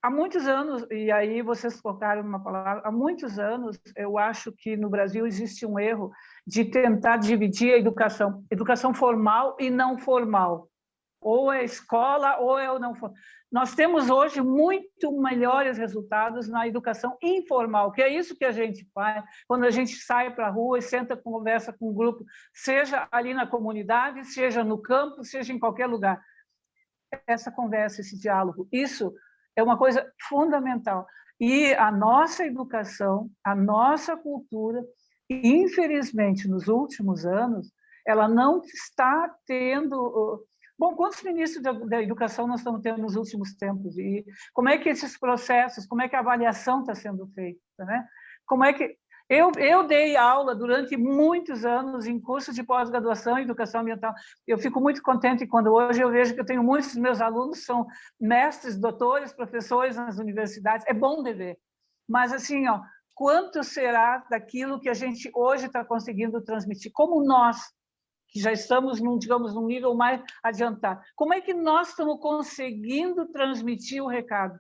há muitos anos, e aí vocês colocaram uma palavra, há muitos anos, eu acho que no Brasil existe um erro de tentar dividir a educação formal e não formal. Ou é escola, ou é o não formal. Nós temos hoje muito melhores resultados na educação informal, que é isso que a gente faz quando a gente sai para a rua e senta, conversa com um grupo, seja ali na comunidade, seja no campo, seja em qualquer lugar. Essa conversa, esse diálogo, isso é uma coisa fundamental. E a nossa educação, a nossa cultura, infelizmente, nos últimos anos, ela não está tendo... Bom, quantos ministros da educação nós estamos tendo nos últimos tempos? E como é que esses processos, como é que a avaliação está sendo feita, né? Como é que... Eu dei aula durante muitos anos em curso de pós-graduação em educação ambiental. Eu fico muito contente quando hoje eu vejo que eu tenho muitos dos meus alunos são mestres, doutores, professores nas universidades. É bom de ver. Mas, assim, ó, quanto será daquilo que a gente hoje está conseguindo transmitir? Como nós, que já estamos, digamos, num nível mais adiantado, como é que nós estamos conseguindo transmitir o recado?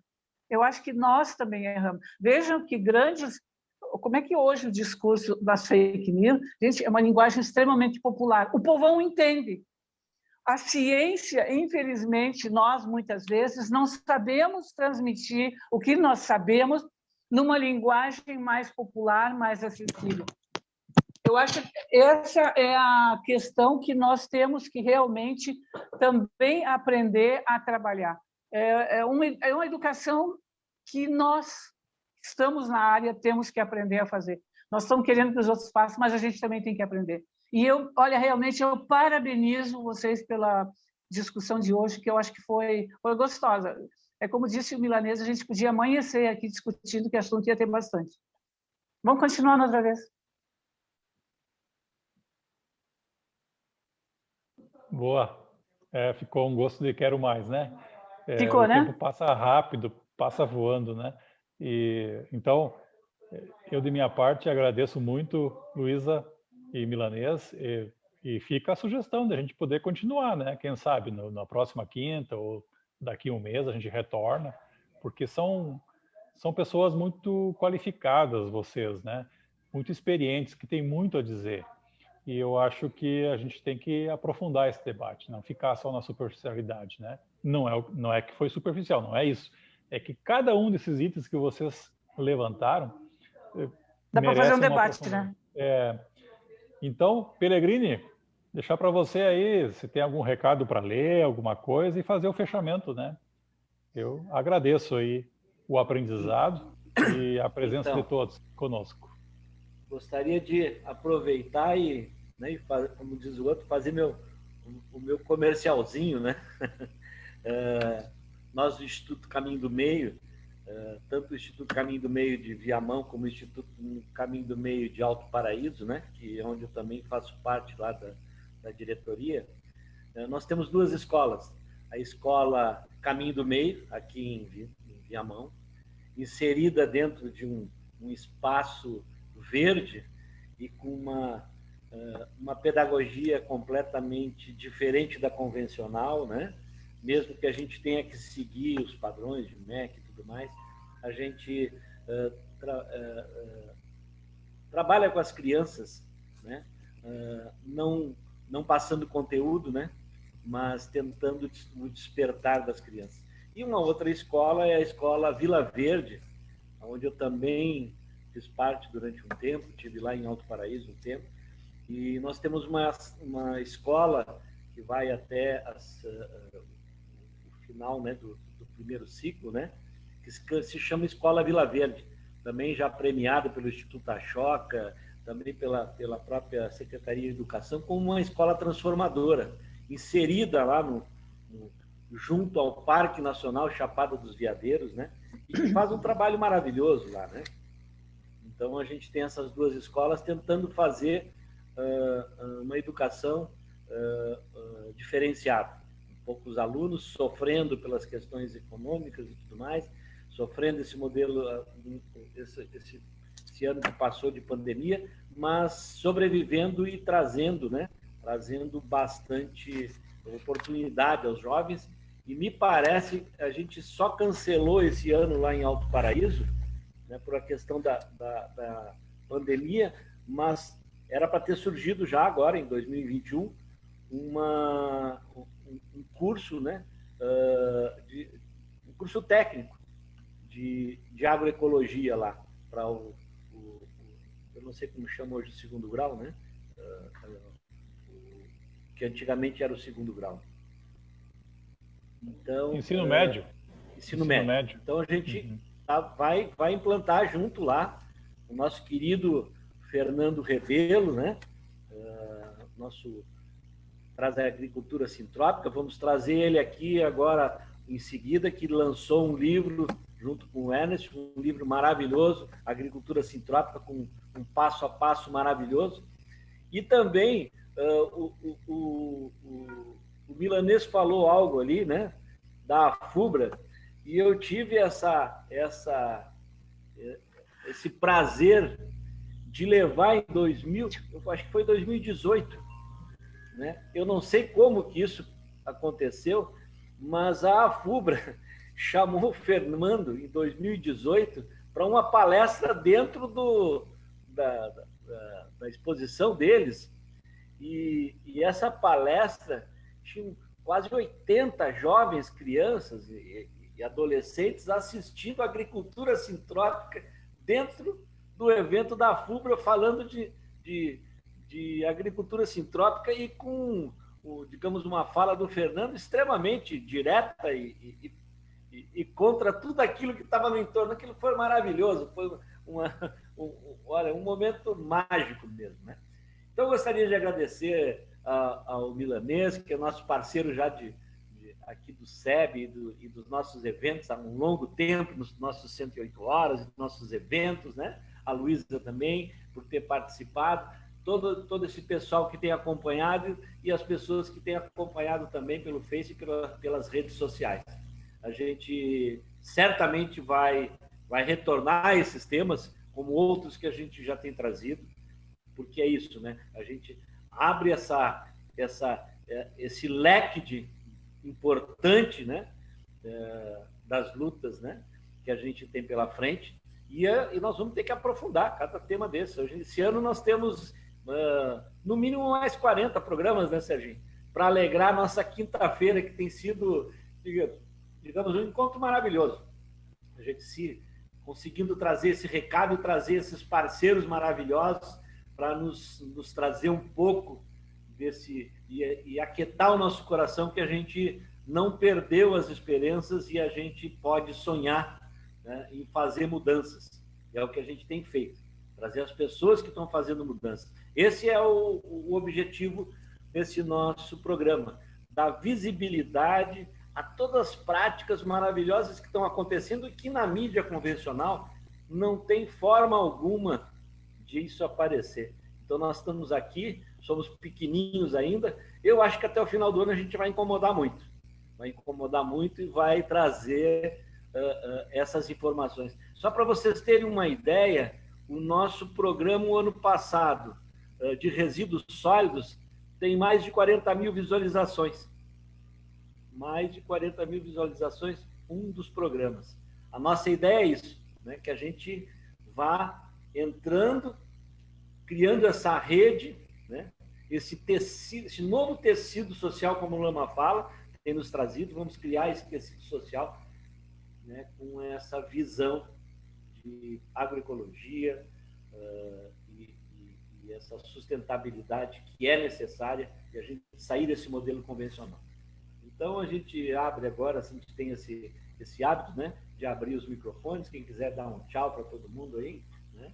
Eu acho que nós também erramos. Vejam que grandes... Como é que hoje o discurso das fake news, gente, é uma linguagem extremamente popular. O povão entende. A ciência, infelizmente, nós muitas vezes não sabemos transmitir o que nós sabemos numa linguagem mais popular, mais acessível. Eu acho que essa é a questão que nós temos que realmente também aprender a trabalhar. É uma educação que nós estamos na área, temos que aprender a fazer. Nós estamos querendo que os outros façam, mas a gente também tem que aprender. E olha, realmente, eu parabenizo vocês pela discussão de hoje, que eu acho que foi gostosa. É como disse o Milanês, a gente podia amanhecer aqui discutindo, que assunto ia ter bastante. Vamos continuar outra vez. Boa. Ficou um gosto de quero mais, né? Ficou, o né? tempo passa rápido, passa voando, né? Então, eu de minha parte agradeço muito, Luísa e Milanês, e fica a sugestão de a gente poder continuar, né? Quem sabe na próxima quinta ou daqui a um mês a gente retorna, porque são pessoas muito qualificadas, vocês, né? Muito experientes, que têm muito a dizer. E eu acho que a gente tem que aprofundar esse debate, não ficar só na superficialidade, né? Não é que foi superficial, não é isso. É que cada um desses itens que vocês levantaram dá para fazer um debate, né? Então, Pellegrini, deixar para você aí, se tem algum recado para ler, alguma coisa, e fazer o fechamento, né? Eu agradeço aí o aprendizado e a presença de todos conosco. Gostaria de aproveitar e, né, como diz o outro, fazer o meu comercialzinho, né? Nós do Instituto Caminho do Meio, tanto o Instituto Caminho do Meio de Viamão como o Instituto Caminho do Meio de Alto Paraíso, né, que é onde eu também faço parte lá da diretoria, nós temos duas escolas. A escola Caminho do Meio, aqui em Viamão, inserida dentro de um espaço verde e com uma pedagogia completamente diferente da convencional, né? Mesmo que a gente tenha que seguir os padrões de MEC e tudo mais, a gente trabalha com as crianças, né? Não passando conteúdo, né? Mas tentando o despertar das crianças. E uma outra escola é a escola Vila Verde, onde eu também fiz parte durante um tempo, estive lá em Alto Paraíso um tempo, e nós temos uma escola que vai até o final, né, do primeiro ciclo, né, que se chama Escola Vila Verde, também já premiada pelo Instituto Ashoka, também pela própria Secretaria de Educação, como uma escola transformadora, inserida lá junto ao Parque Nacional Chapada dos Veadeiros, né, e que faz um trabalho maravilhoso lá, né. Então, a gente tem essas duas escolas tentando fazer uma educação diferenciada. Poucos alunos sofrendo pelas questões econômicas e tudo mais, sofrendo esse modelo, esse ano que passou de pandemia, mas sobrevivendo e trazendo, né? Trazendo bastante oportunidade aos jovens. E me parece que a gente só cancelou esse ano lá em Alto Paraíso, né, por a questão da pandemia, mas era para ter surgido já agora, em 2021, um curso, né, um curso técnico de agroecologia lá, para eu não sei como chama hoje o segundo grau, né, que antigamente era o segundo grau. Então, ensino médio. Ensino médio. Então, a gente vai implantar junto lá o nosso querido Fernando Rebelo, né? Nosso traz a agricultura sintrópica. Vamos trazer ele aqui agora em seguida, que lançou um livro junto com o Ernest, um livro maravilhoso, Agricultura Sintrópica, com um passo a passo maravilhoso. E também o Milanês falou algo ali, né, da FUBRA, e eu tive esse prazer de levar em eu acho que foi 2018, né? Eu não sei como que isso aconteceu, mas a FUBRA chamou o Fernando em 2018 para uma palestra dentro da exposição deles, e essa palestra tinha quase 80 jovens, crianças e adolescentes assistindo a agricultura sintrópica dentro do evento da FUBRA, falando de agricultura sintrópica e com, digamos, uma fala do Fernando extremamente direta e contra tudo aquilo que estava no entorno. Aquilo foi maravilhoso, foi olha, um momento mágico mesmo, né? Então, eu gostaria de agradecer ao Milanês, que é nosso parceiro já aqui do SEB e dos nossos eventos há um longo tempo, nos nossos 108 horas, nossos eventos, né? A Luísa também, por ter participado, todo esse pessoal que tem acompanhado e as pessoas que têm acompanhado também pelo Face e pelas redes sociais. A gente certamente vai retornar a esses temas, como outros que a gente já tem trazido, porque é isso, né? A gente abre esse leque importante, né? Das lutas, né? Que a gente tem pela frente, e nós vamos ter que aprofundar cada tema desse. Esse ano nós temos, no mínimo, mais 40 programas, né, Serginho? Para alegrar a nossa quinta-feira, que tem sido, digamos, um encontro maravilhoso. A gente conseguindo trazer esse recado e trazer esses parceiros maravilhosos para nos trazer um pouco desse e aquietar o nosso coração, que a gente não perdeu as esperanças e a gente pode sonhar, né, em fazer mudanças. É o que a gente tem feito, trazer as pessoas que estão fazendo mudanças. Esse é o objetivo desse nosso programa, dar visibilidade a todas as práticas maravilhosas que estão acontecendo e que na mídia convencional não tem forma alguma de isso aparecer. Então, nós estamos aqui, somos pequenininhos ainda. Eu acho que até o final do ano a gente vai incomodar muito. Vai incomodar muito e vai trazer essas informações. Só para vocês terem uma ideia, o nosso programa, o ano passado, de resíduos sólidos, tem mais de 40 mil visualizações. Mais de 40 mil visualizações, um dos programas. A nossa ideia é isso, né? Que a gente vá entrando, criando essa rede, né? Esse tecido, esse novo tecido social, como o Lama fala, tem nos trazido. Vamos criar esse tecido social, né? Com essa visão de agroecologia e essa sustentabilidade que é necessária e a gente sair desse modelo convencional. Então, a gente abre agora, assim, a gente tem esse hábito, né, de abrir os microfones, quem quiser dar um tchau para todo mundo aí, né?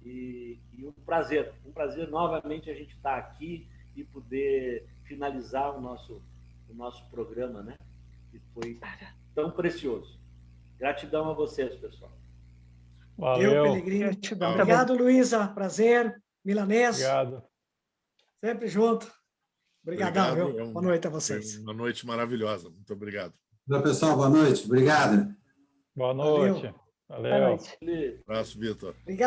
E um prazer novamente a gente estar aqui e poder finalizar o nosso programa, né? Que foi tão precioso. Gratidão a vocês, pessoal. Valeu. Pellegrini. Obrigado, Luísa. Prazer. Milanês. Obrigado. Sempre junto. Obrigadão, Obrigado. viu? Boa noite a vocês. Uma noite maravilhosa. Muito obrigado. Olá, pessoal. Boa noite. Obrigado. Boa noite. Valeu. Boa noite. Um abraço, Vitor. Obrigado.